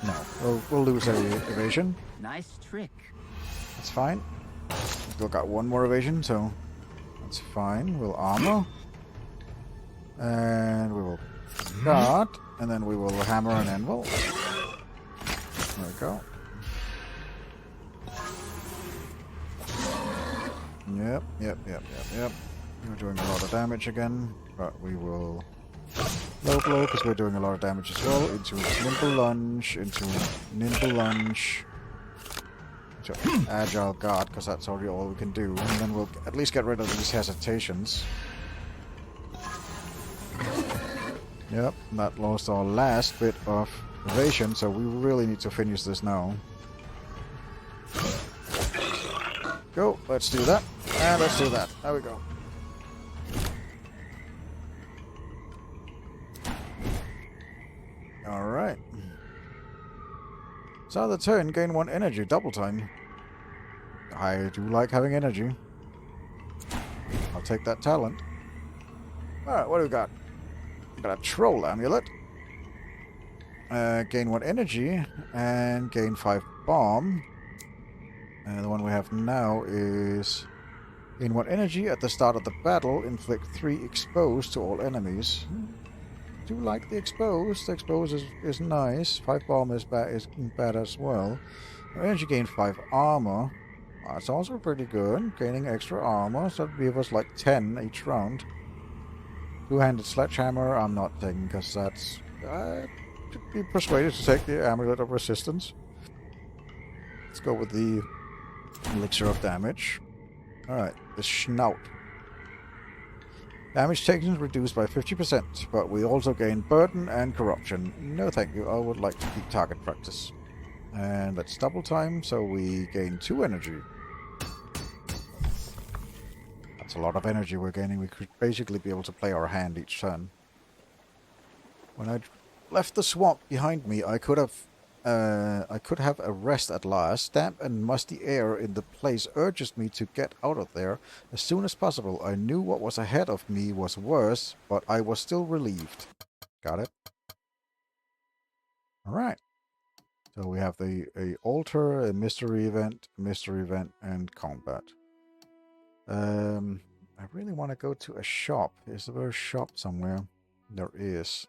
No, we'll lose a evasion. Nice trick. That's fine. Still got 1 more evasion, so that's fine. We'll armor. And we will guard, and then we will hammer and anvil. There we go. Yep. We're doing a lot of damage again, but we will low blow because we're doing a lot of damage as well. Into nimble lunge, into nimble lunge, into agile guard because that's already all we can do, and then we'll at least get rid of these hesitations. Yep, that lost our last bit of evasion, so we really need to finish this now. Go, let's do that. And let's do that. There we go. Alright. So the turn, gain 1 energy, double time. I do like having energy. I'll take that talent. Alright, what do we got? We got a troll amulet. Gain 1 energy and gain 5 bomb. And the one we have now is gain 1 energy at the start of the battle, inflict 3 exposed to all enemies. do like the expose. The expose is nice. 5 bomb is bad as well. Energy gain 5 armor. That's also pretty good. Gaining extra armor, so that'd give us like 10 each round. Two-handed sledgehammer, I'm not taking because that's... should be persuaded to take the amulet of resistance. Let's go with the elixir of damage. Alright, the snout. Damage taken is reduced by 50%, but we also gain burden and corruption. No thank you, I would like to keep target practice. And let's double time, so we gain 2 energy. That's a lot of energy we're gaining. We could basically be able to play our hand each turn. When I left the swamp behind me, I could have a rest at last. Damp and musty air in the place urges me to get out of there as soon as possible. I knew what was ahead of me was worse, but I was still relieved. Got it? Alright. So we have a altar, a mystery event, and combat. I really want to go to a shop. Is there a shop somewhere? There is.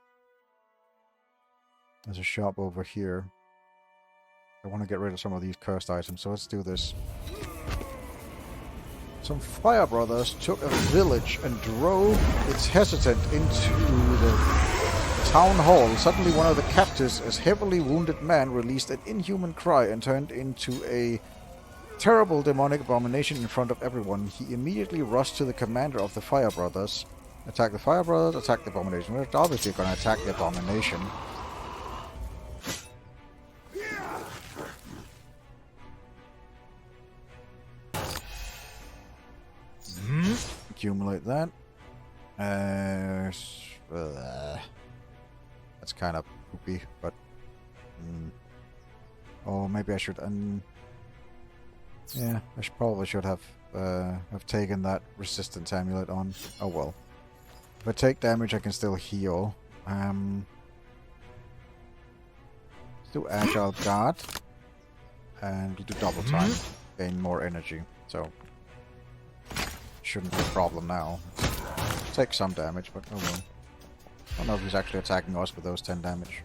There's a shop over here. I want to get rid of some of these cursed items, so let's do this. Some fire brothers took a village and drove its hesitant into the town hall. Suddenly one of the captives, a heavily wounded man, released an inhuman cry and turned into a terrible demonic abomination in front of everyone. He immediately rushed to the commander of the fire brothers. Attack the fire brothers, attack the abomination. We're obviously going to attack the abomination. Accumulate that. That's kind of poopy, but... Oh, maybe I should... yeah, I probably should have taken that resistance amulet on. Oh well. If I take damage, I can still heal. Let's do Agile Guard. And we'll do double time. Gain more energy. So... shouldn't be a problem now. Take some damage, but oh well. I don't know if he's actually attacking us with those 10 damage.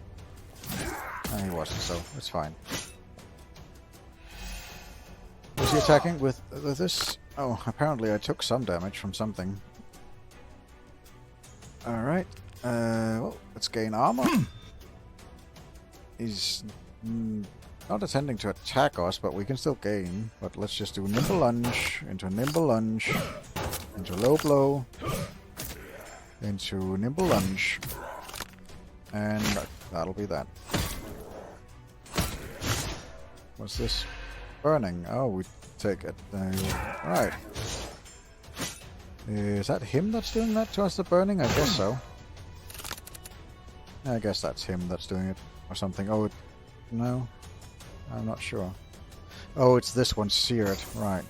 No, he wasn't, so it's fine. Was he attacking with this? Oh, apparently I took some damage from something. Alright. Well, let's gain armor. He's not intending to attack us, but we can still gain. But let's just do nimble lunge, into nimble lunge, into low blow, into nimble lunge, and that'll be that. What's this? Burning. Oh, we take it. Right. Is that him that's doing that to us, the burning? I guess so. I guess that's him that's doing it, or something. Oh, no. I'm not sure. Oh, it's this one, seared. Right.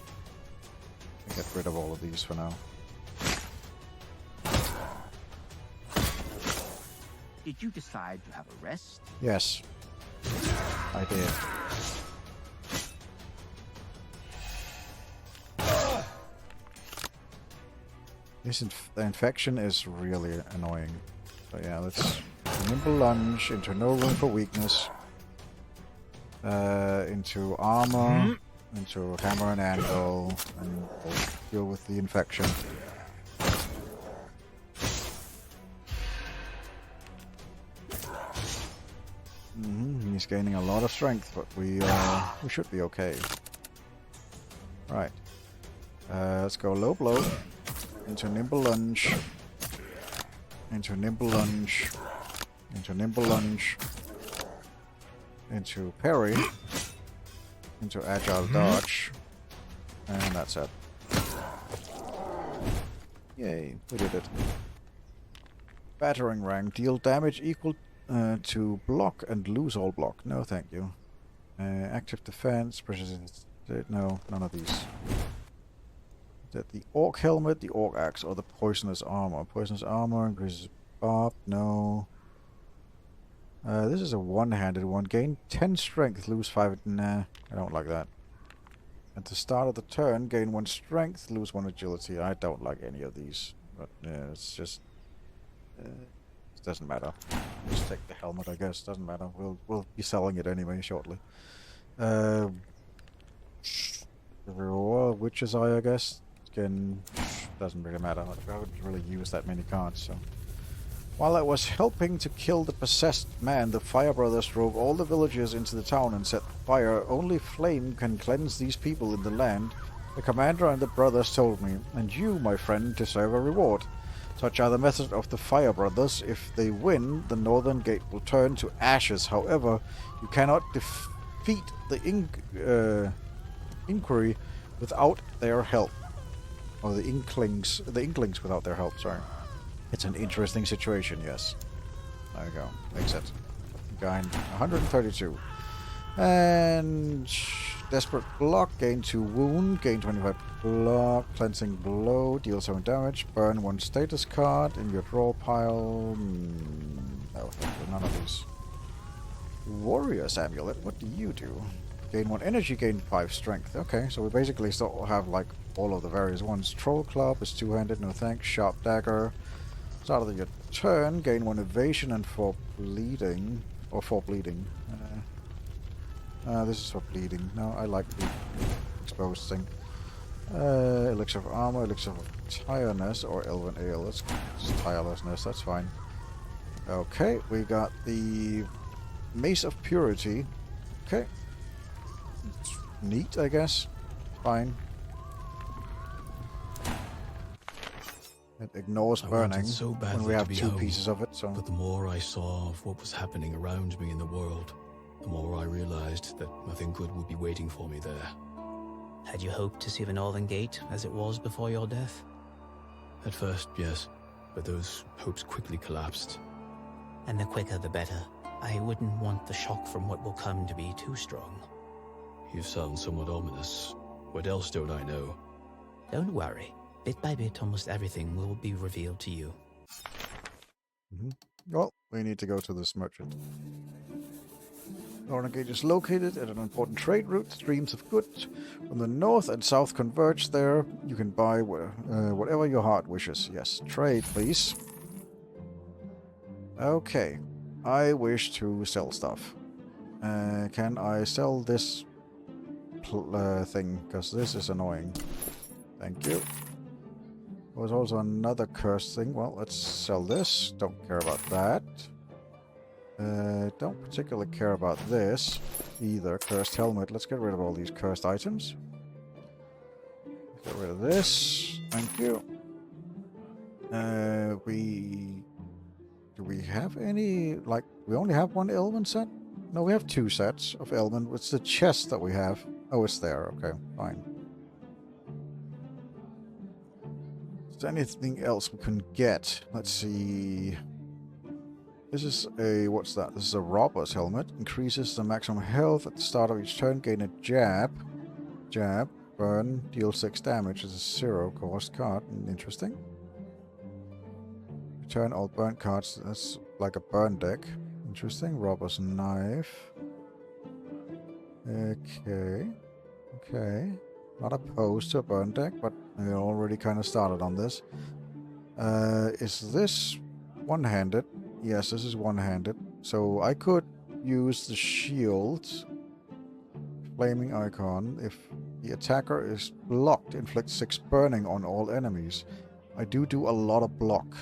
Get rid of all of these for now. Did you decide to have a rest? Yes. I did. This infection is really annoying. So yeah, let's nimble lunge into no room for weakness. Into armor, into hammer and anvil, and we'll deal with the infection. He's gaining a lot of strength, but we should be okay. Right. Let's go low blow. Into nimble lunge. Into nimble lunge. Into nimble lunge. Into parry. Into agile dodge. And that's it. Yay, we did it. Battering ram. Deal damage equal to block and lose all block. No, thank you. Active defense. No, none of these. The orc helmet, the orc axe, or the poisonous armor. Poisonous armor increases bob. No. This is a one-handed one. Gain 10 strength, lose 5. Nah, I don't like that. At the start of the turn, gain 1 strength, lose 1 agility. I don't like any of these. But yeah, it's just doesn't matter. Just take the helmet, I guess. Doesn't matter. We'll be selling it anyway shortly. Witch's Eye, I guess. Again, doesn't really matter. I haven't really used that many cards, so. While I was helping to kill the possessed man, the Fire Brothers drove all the villagers into the town and set fire. Only flame can cleanse these people in the land. The commander and the brothers told me, and you, my friend, deserve a reward. Such are the methods of the Fire Brothers. If they win, the Northern Gate will turn to ashes. However, you cannot defeat the inquiry without their help. Or the inklings without their help, sorry. It's an interesting situation, yes. There you go. Makes it. Gain 132. And Desperate Block, gain 2 wound, gain 25 block, Cleansing Blow, deal 7 damage, burn 1 status card in your draw pile. No, none of these. Warrior's Amulet, what do you do? Gain 1 energy, gain 5 strength. Okay, so we basically still have like all of the various ones. Troll Club is 2-handed, no thanks. Sharp Dagger. Start of your turn, gain 1 evasion and 4 bleeding. Or 4 bleeding. This is for bleeding. No, I like the exposed thing. Elixir of Armor, Elixir of Tiredness, or Elven Ale. Let's just Tirelessness, that's fine. Okay, we got the Mace of Purity. Okay. It's neat, I guess. Fine. It ignores burning so when we have 2 pieces of it, so... But the more I saw of what was happening around me in the world, the more I realized that nothing good would be waiting for me there. Had you hoped to see the Northern Gate as it was before your death? At first, yes, but those hopes quickly collapsed. And the quicker the better. I wouldn't want the shock from what will come to be too strong. You sound somewhat ominous. What else don't I know? Don't worry. Bit by bit, almost everything will be revealed to you. Well, we need to go to this merchant. Northern Gate is located at an important trade route. Streams of goods from the north and south converge there. You can buy whatever your heart wishes. Yes, trade, please. Okay, I wish to sell stuff. Can I sell this thing? Because this is annoying. Thank you. There was also another cursed thing. Well, let's sell this. Don't care about that. Don't particularly care about this either. Cursed helmet. Let's get rid of all these cursed items. Get rid of this. Thank you. Do we have any, like, we only have 1 Elven set? No, we have 2 sets of Elven. It's the chest that we have. Oh, it's there. Okay, fine. Is there anything else we can get? Let's see. This is a... what's that? This is a robber's helmet. Increases the maximum health at the start of each turn. Gain a jab. Jab. Burn. Deal 6 damage. It's a 0 cost card. Interesting. Return all burnt cards. That's like a burn deck. Interesting. Robber's knife. Okay. Okay. Not opposed to a burn deck, but we already kind of started on this. Is this one-handed? Yes, this is one-handed. So I could use the shield. Flaming icon. If the attacker is blocked, inflict 6 burning on all enemies. I do a lot of block.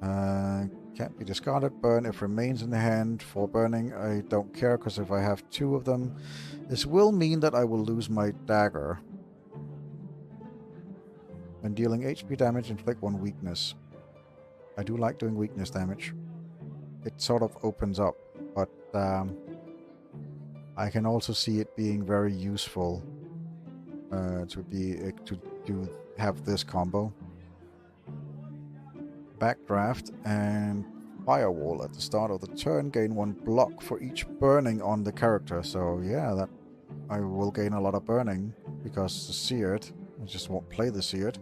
Can't be discarded. Burn if remains in the hand. For burning, I don't care, because if I have 2 of them, this will mean that I will lose my dagger. When dealing HP damage, inflict 1 weakness. I do like doing weakness damage. It sort of opens up, but I can also see it being very useful to have this combo. Backdraft and Firewall at the start of the turn. Gain 1 block for each burning on the character. So yeah, that I will gain a lot of burning because the Seared. I just won't play the Seared.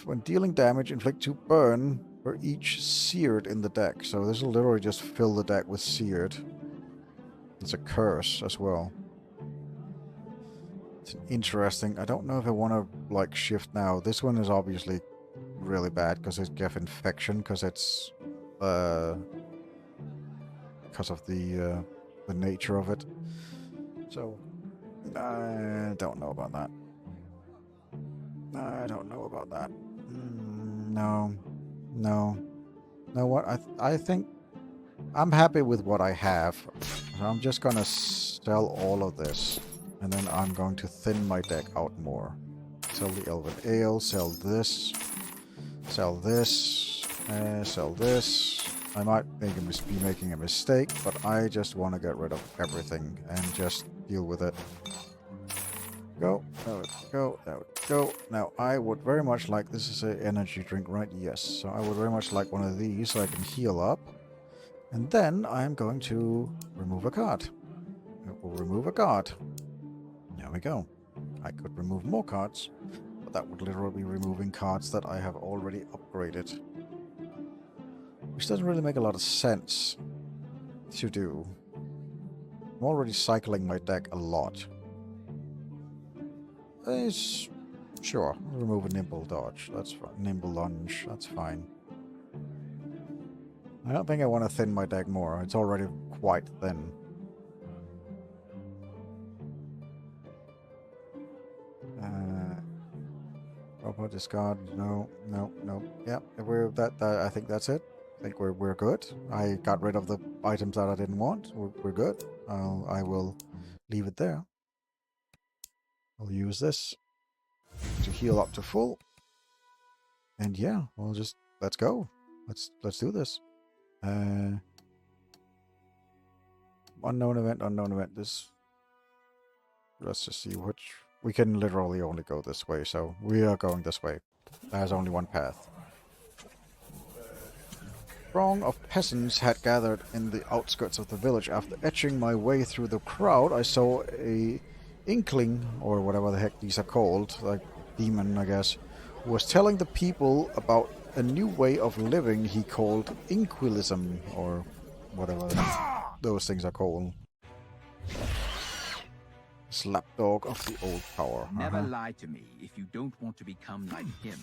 When dealing damage, inflict 2 burn for each Seared in the deck. So this will literally just fill the deck with Seared. It's a curse as well. It's interesting. I don't know if I want to like shift now. This one is obviously really bad because it's Geth Infection, because it's because of the nature of it. So I don't know about that. I don't know about that. No. Know what? I think I'm happy with what I have. So I'm just gonna sell all of this, and then I'm going to thin my deck out more. Sell the Elven Ale, sell this, sell this, sell this. I might be making a mistake, but I just want to get rid of everything and just deal with it. Go, go, go. Now, I would very much like, this is an energy drink, right? Yes. So I would very much like one of these so I can heal up. And then I'm going to remove a card. It will remove a card. There we go. I could remove more cards, but that would literally be removing cards that I have already upgraded. Which doesn't really make a lot of sense to do. I'm already cycling my deck a lot. Sure, remove a nimble dodge. That's fine. Nimble lunge. That's fine. I don't think I want to thin my deck more. It's already quite thin. Robot discard. No. Yeah, I think that's it. I think we're good. I got rid of the items that I didn't want. We're good. I will leave it there. I'll use this to heal up to full. And yeah, we'll just let's go. Let's do this. Unknown event. Let's just see which. We can literally only go this way, so we are going this way. There's only one path. A throng of peasants had gathered in the outskirts of the village. After etching my way through the crowd, I saw a inkling, or whatever the heck these are called, like demon, I guess, who was telling the people about a new way of living he called inquilism, or whatever those things are called. Slapdog of the old power. Never lie to me if you don't want to become like him.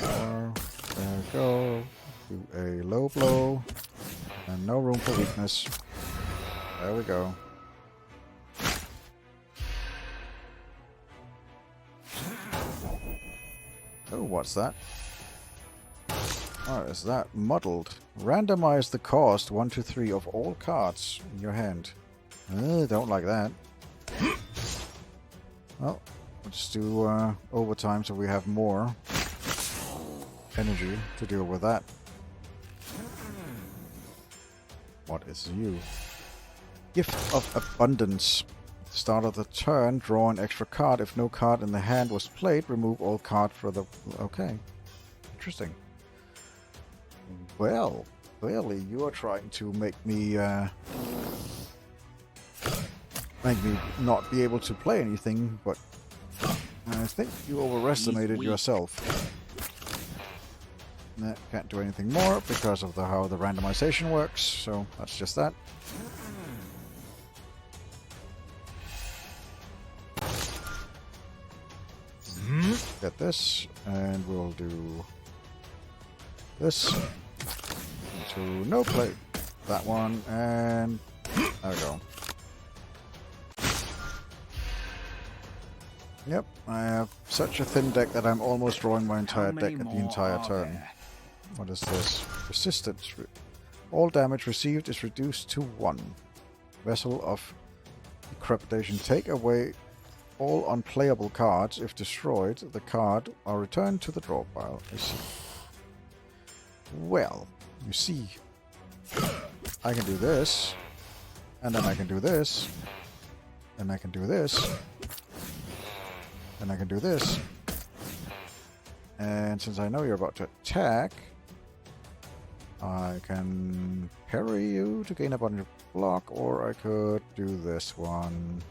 There we go. Do a low blow. And no room for weakness. There we go. Oh, what's that? What is that? Muddled. Randomize the cost 1 to 3 of all cards in your hand. Don't like that. Well, we'll just do overtime so we have more energy to deal with that. What is you? Gift of Abundance. Start of the turn, draw an extra card. If no card in the hand was played, remove all cards for the... Okay. Interesting. Well, clearly you are trying to make me not be able to play anything, but I think you overestimated yourself. Nah, can't do anything more because of how the randomization works, so that's just that. Get this, and we'll do this. To no play. That one, and there we go. Yep, I have such a thin deck that I'm almost drawing my entire deck at the entire turn. What is this? Resistance. All damage received is reduced to 1. Vessel of Decrepitation. Take away all unplayable cards. If destroyed, the card are returned to the draw pile. I see. Well, you see, I can do this, and then I can do this, and I can do this, and I can do this. And since I know you're about to attack, I can parry you to gain a bunch of block, or I could do this one.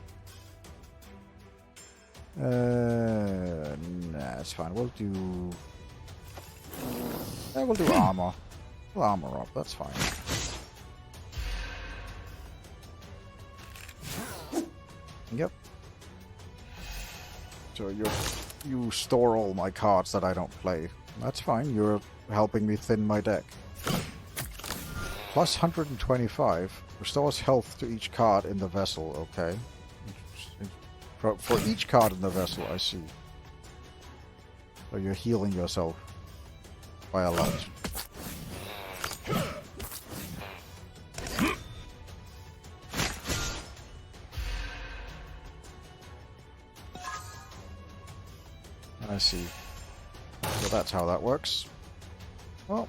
Nah, it's fine. We'll do armor. We'll armor up, that's fine. Yep. So you store all my cards that I don't play. That's fine, you're helping me thin my deck. Plus 125. Restores health to each card in the vessel. Okay. For each card in the vessel, I see. So you're healing yourself by a lot. I see. So that's how that works. Well,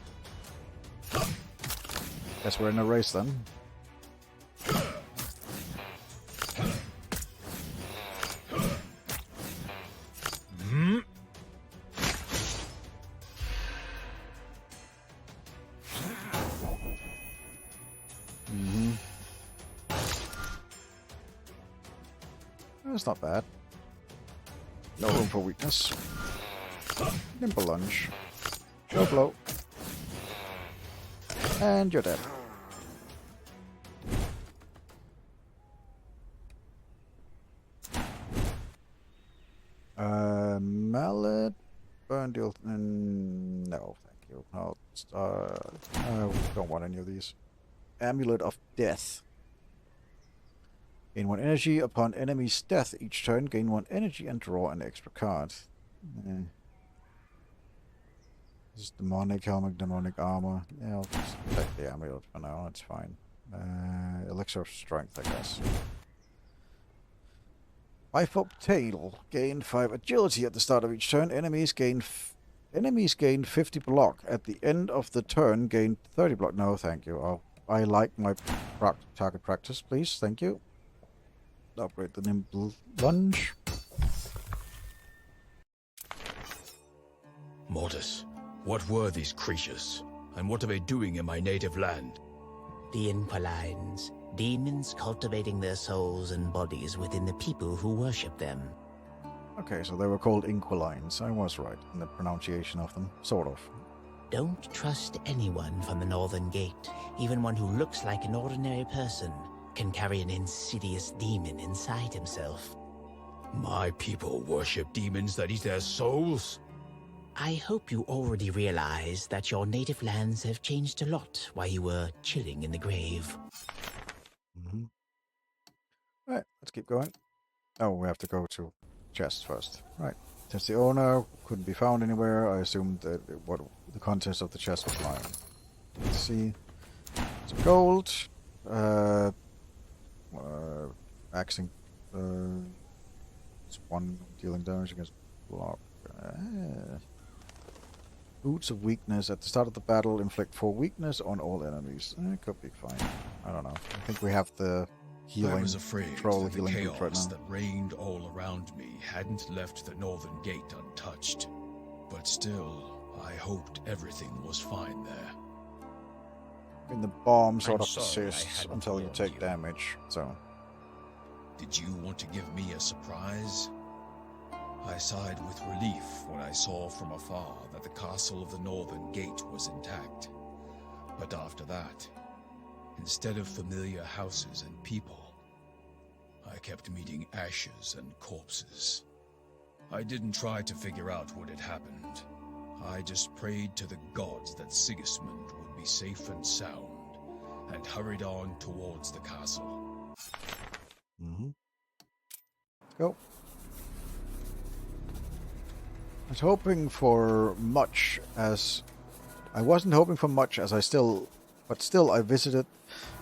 guess we're in a race then. That's not bad. No room for weakness. Nimble lunge. No blow. And you're dead. Mallet. Burn deal. No, thank you. I don't want any of these. Amulet of Death. Gain 1 energy upon enemy's death each turn. Gain 1 energy and draw an extra card. This is demonic helmet, demonic armor. Yeah, I'll just take the amulet for now. That's fine. Elixir of strength, I guess. 5-up tail. Gain 5 agility at the start of each turn. Enemies gain 50 block. At the end of the turn, gain 30 block. No, thank you. I like my target practice, please. Thank you. Upgrade the nimble lunge. Mortis, what were these creatures? And what are they doing in my native land? The Inquilines, demons cultivating their souls and bodies within the people who worship them. Okay, so they were called Inquilines. I was right in the pronunciation of them. Sort of. Don't trust anyone from the Northern Gate. Even one who looks like an ordinary person can carry an insidious demon inside himself. My people worship demons that eat their souls? I hope you already realize that your native lands have changed a lot while you were chilling in the grave. Right, let's keep going. Oh, we have to go to chest first. Right. Test the owner. Couldn't be found anywhere. I assumed that what the contents of the chest was lying. Let's see. Some gold. Axing. It's 1 dealing damage against block. Boots of weakness. At the start of the battle, inflict 4 weakness on all enemies. It could be fine. I don't know. I think we have the healing. I was afraid troll that the healing boot right chaos now. that reigned all around me hadn't left the Northern Gate untouched. But still, I hoped everything was fine there. I mean, the bomb sort I'm of sorry I persists hadn't until you warned take you. damage, so... Did you want to give me a surprise? I sighed with relief when I saw from afar that the castle of the Northern Gate was intact. But after that, instead of familiar houses and people, I kept meeting ashes and corpses. I didn't try to figure out what had happened. I just prayed to the gods that Sigismund would be safe and sound, and hurried on towards the castle. Let's go. I was hoping for much as... I wasn't hoping for much as but still I visited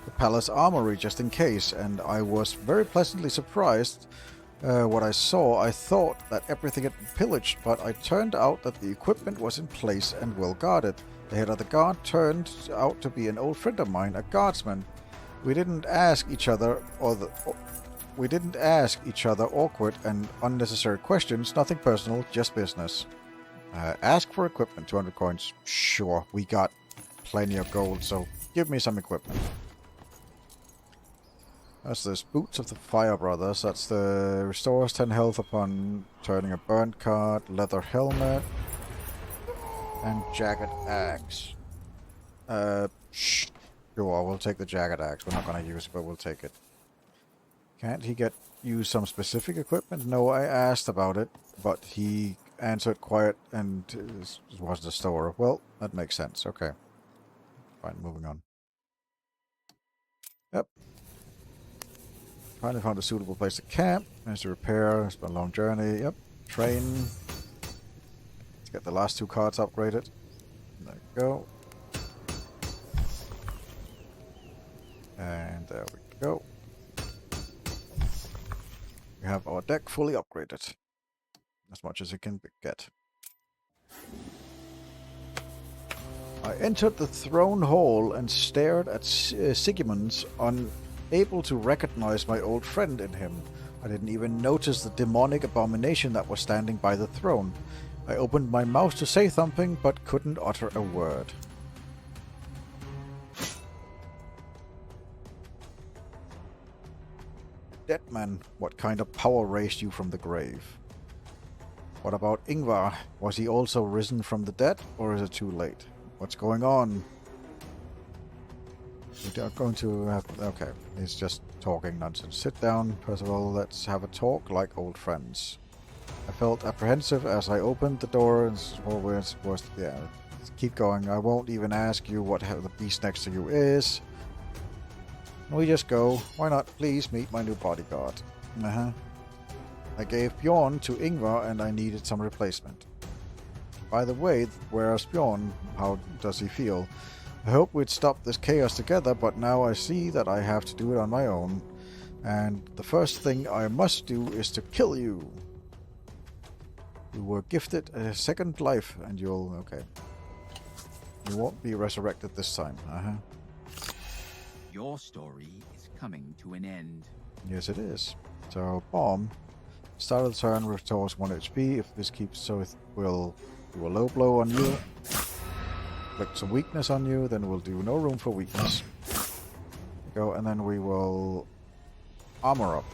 the palace armory just in case, and I was very pleasantly surprised what I saw. I thought that everything had been pillaged, but it turned out that the equipment was in place and well guarded. The head of the guard turned out to be an old friend of mine, a guardsman. We didn't ask each other awkward and unnecessary questions, nothing personal, just business. Ask for equipment, 200 coins. Sure, we got plenty of gold, so give me some equipment. That's this Boots of the Fire Brothers. That's the restores 10 health upon turning a burnt card, leather helmet, and jagged axe. Sure, we'll take the jagged axe. We're not going to use it, but we'll take it. Can't he use some specific equipment? No, I asked about it, but he answered quiet and it was the store. Well, that makes sense. Okay. Fine, moving on. Yep. Finally found a suitable place to camp. Managed to repair. It's been a long journey. Yep. Train. Let's get the last 2 cards upgraded. There we go. And there we go. We have our deck fully upgraded. As much as it can get. I entered the throne hall and stared at Sigmund, unable to recognize my old friend in him. I didn't even notice the demonic abomination that was standing by the throne. I opened my mouth to say something, but couldn't utter a word. Dead man, what kind of power raised you from the grave? What about Ingvar? Was he also risen from the dead, or is it too late? What's going on? We are going to have... Okay, he's just talking nonsense. Sit down. First of all, let's have a talk like old friends. I felt apprehensive as I opened the door and... Well, we're supposed to... Yeah, keep going. I won't even ask you what the beast next to you is. We just go. Why not? Please meet my new bodyguard. I gave Bjorn to Ingvar and I needed some replacement. By the way, where's Bjorn? How does he feel? I hope we'd stop this chaos together, but now I see that I have to do it on my own. And the first thing I must do is to kill you. You were gifted a second life, and you'll... Okay. You won't be resurrected this time. Your story is coming to an end. Yes, it is. So, bomb. Start of the turn restores 1 HP. If this keeps so, it will do a low blow on you. Inflict some weakness on you, then we'll do no room for weakness. Go, and then we will armor up.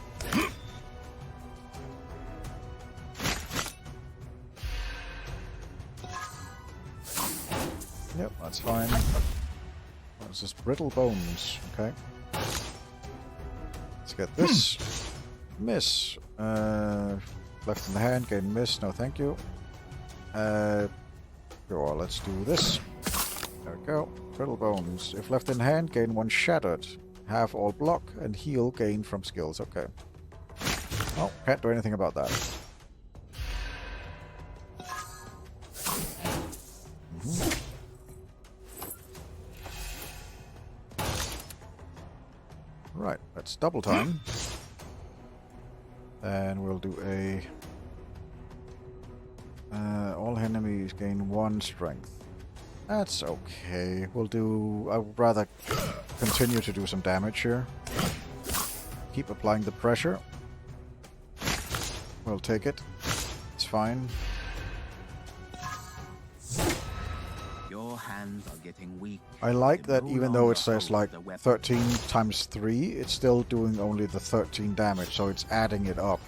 Yep, that's fine. What's this? Brittle bones. Okay. Let's get this. Miss. Left in the hand, gain miss. No, thank you. Sure, let's do this. There we go. Brittle bones. If left in hand, gain 1 shattered. Have all block and heal gain from skills. Okay. Oh, can't do anything about that. Right, that's double time. And we'll do a... all enemies gain 1 strength. That's okay. We'll do... I would rather continue to do some damage here. Keep applying the pressure. We'll take it. It's fine. Your hands are getting weak. I like that even though it says like 13 times 3, it's still doing only the 13 damage, so it's adding it up.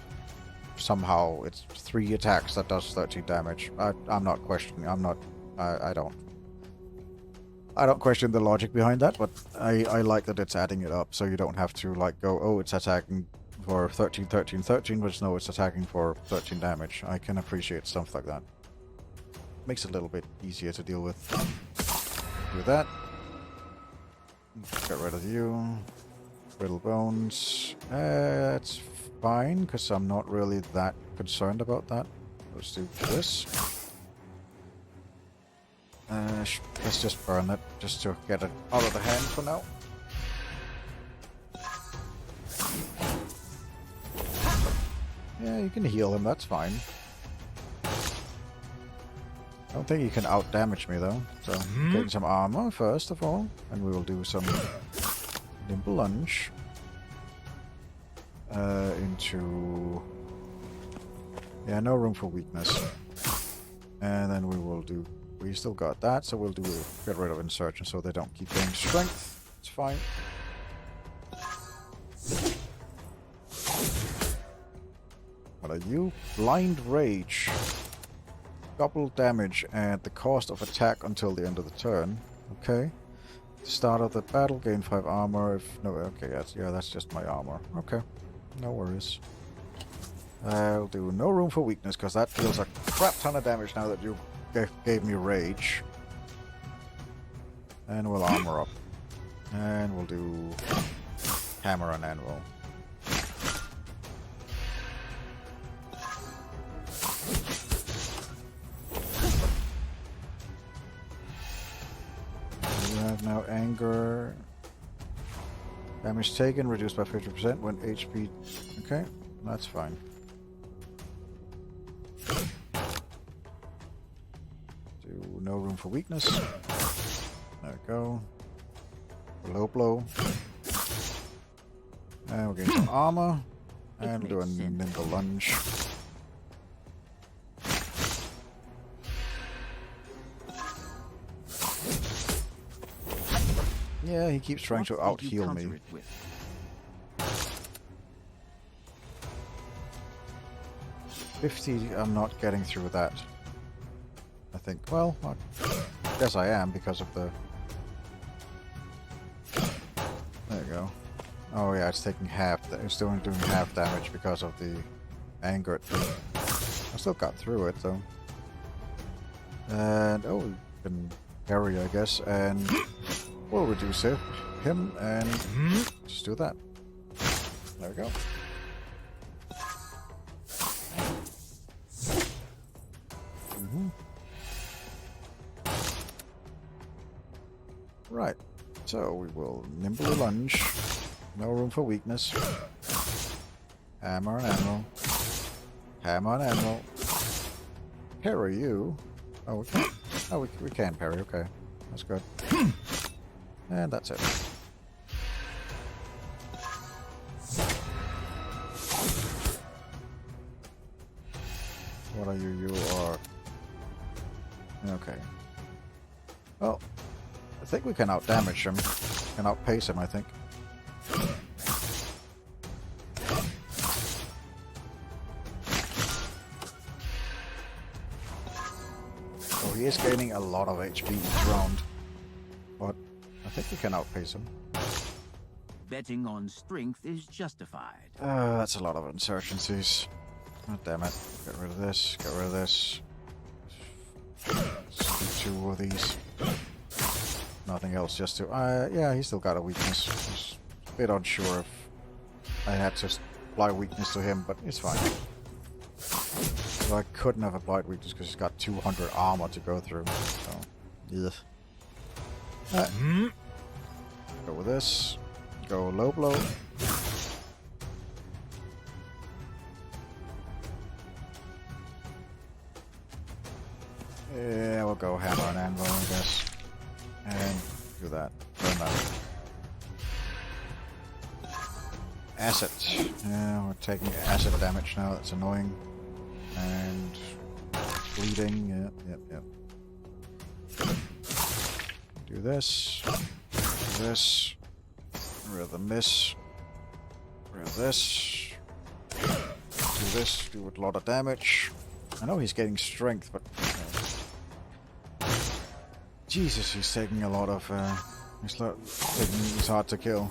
Somehow it's 3 attacks that does 13 damage. I'm not questioning. I don't question the logic behind that, but I like that it's adding it up, so you don't have to like go, oh, it's attacking for 13, 13, 13, but no, it's attacking for 13 damage. I can appreciate stuff like that. Makes it a little bit easier to deal with. Do that. Get rid of you. Brittle bones. It's fine, because I'm not really that concerned about that. Let's do this. Let's just burn it, just to get it out of the hand for now. Yeah, you can heal him, that's fine. I don't think you can out-damage me though, so getting some armor first of all, and we will do some nimble lunge into... Yeah, no room for weakness. And then we will do... We still got that, so we'll do get rid of insurgent so they don't keep getting strength. It's fine. What are you? Blind Rage. Double damage at the cost of attack until the end of the turn. Okay. Start of the battle, gain 5 armor. If no, okay, that's just my armor. Okay, no worries. I'll do no room for weakness because that deals a crap ton of damage now that you gave me rage. And we'll armor up. And we'll do Hammer and anvil. You have now anger. Damage taken reduced by 50% when HP. Okay, that's fine. Do no room for weakness. There we go. Low blow. And we'll gain some armor. And we'll do a nimble lunge. Yeah, he keeps trying to out-heal me. 50, I'm not getting through that. I think, well, I guess I am because of the... There you go. Oh yeah, it's taking half. It's still doing half damage because of the anger thing. I still got through it though. And oh, we can parry, I guess, and we'll reduce him and just do that. There we go. Right. So we will nimbly lunge. No room for weakness. Hammer and anvil. Hammer and anvil. Parry you. Oh, we can't. Oh, we can parry. Okay. That's good. And that's it. What are you? You are... Okay. Well, I think we can outdamage him. Can outpace him, I think. Oh, he is gaining a lot of HP each round. But I think we can outpace him. Betting on strength is justified. That's a lot of insurgencies. Oh, damn it. Get rid of this. Get rid of this. Just do 2 of these. Nothing else, just to... yeah, he's still got a weakness. Just a bit unsure if I had to apply weakness to him, but it's fine. So I couldn't have applied weakness because he's got 200 armor to go through. So, yeah. Go with this. Go low blow. Yeah, we'll go hammer and anvil, I guess. And do that. Burn that. Acid. Yeah, we're taking acid damage now. That's annoying. And bleeding. Yep. Do this. Do this. Rid of the miss. Rid of this. Do this. Do a lot of damage. I know he's getting strength, but... Jesus, he's taking a lot of... he's hard to kill.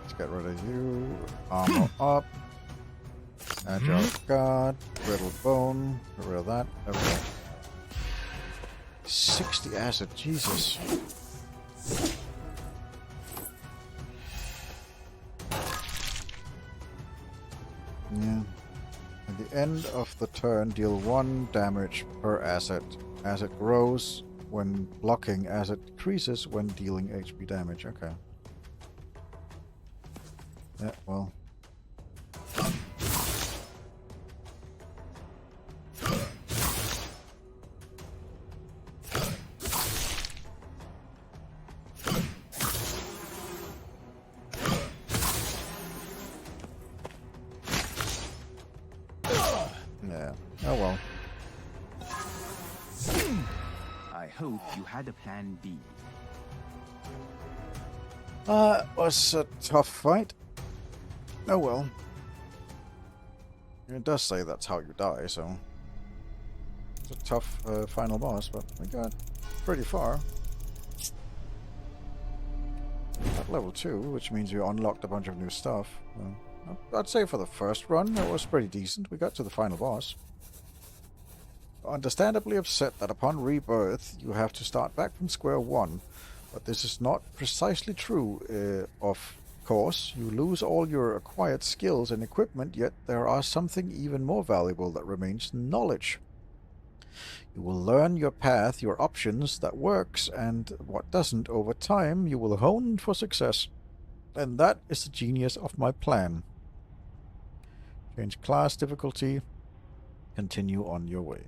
Let's get rid of you. Armor up. Agile guard. Brittle bone. Get rid of that. There we go. 60 acid. Jesus. Yeah. At the end of the turn, deal 1 damage per asset. As it grows when blocking, as it decreases when dealing HP damage. Okay. Yeah, well. Yeah. Oh well. I hope you had a plan B. Was a tough fight. Oh well. It does say that's how you die, so... It's a tough final boss, but we got pretty far. At level 2, which means you unlocked a bunch of new stuff. I'd say for the first run, it was pretty decent. We got to the final boss. Understandably upset that upon rebirth you have to start back from square one, but this is not precisely true. Of course, you lose all your acquired skills and equipment, yet there are something even more valuable that remains: knowledge. You will learn your path, your options, that works, and what doesn't. Over time, you will hone for success. And that is the genius of my plan. Change class difficulty. Continue on your way.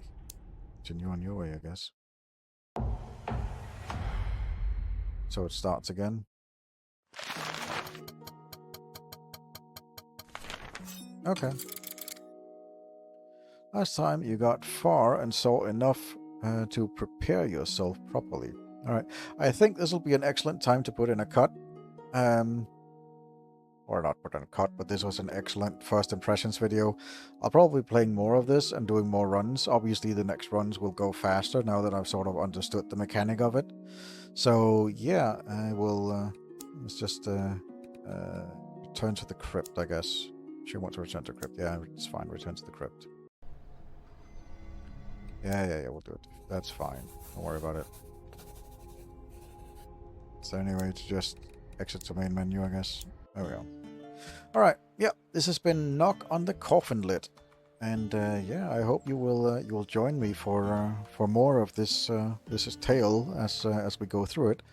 Continue on your way, I guess. So it starts again. Okay. Last time you got far and saw enough to prepare yourself properly. Alright, I think this will be an excellent time to put in a cut. Or not put in a cut, but this was an excellent first impressions video. I'll probably be playing more of this and doing more runs. Obviously the next runs will go faster now that I've sort of understood the mechanic of it. So yeah, I will, let's just return to the crypt, I guess. She wants to return to the crypt. Yeah, it's fine, return to the crypt. Yeah, we'll do it. That's fine. Don't worry about it. Is there any way to just exit to main menu, I guess? There we go. Alright, yeah, this has been Knock on the Coffin Lid. And yeah, I hope you will join me for more of this this tale as we go through it.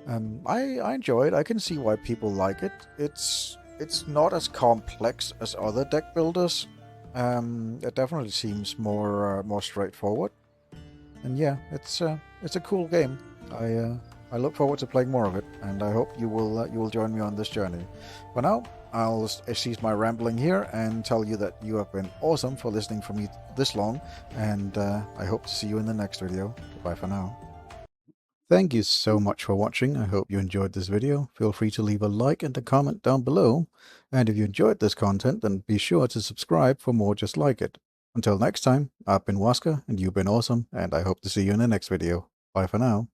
I enjoy it. I can see why people like it. It's not as complex as other deck builders. It definitely seems more straightforward. And yeah, it's a cool game. I look forward to playing more of it, and I hope you will join me on this journey. For now, I'll cease my rambling here and tell you that you have been awesome for listening for me this long, and I hope to see you in the next video. Goodbye for now. Thank you so much for watching. I hope you enjoyed this video. Feel free to leave a like and a comment down below. And if you enjoyed this content, then be sure to subscribe for more just like it. Until next time, I've been Wazka, and you've been awesome, and I hope to see you in the next video. Bye for now.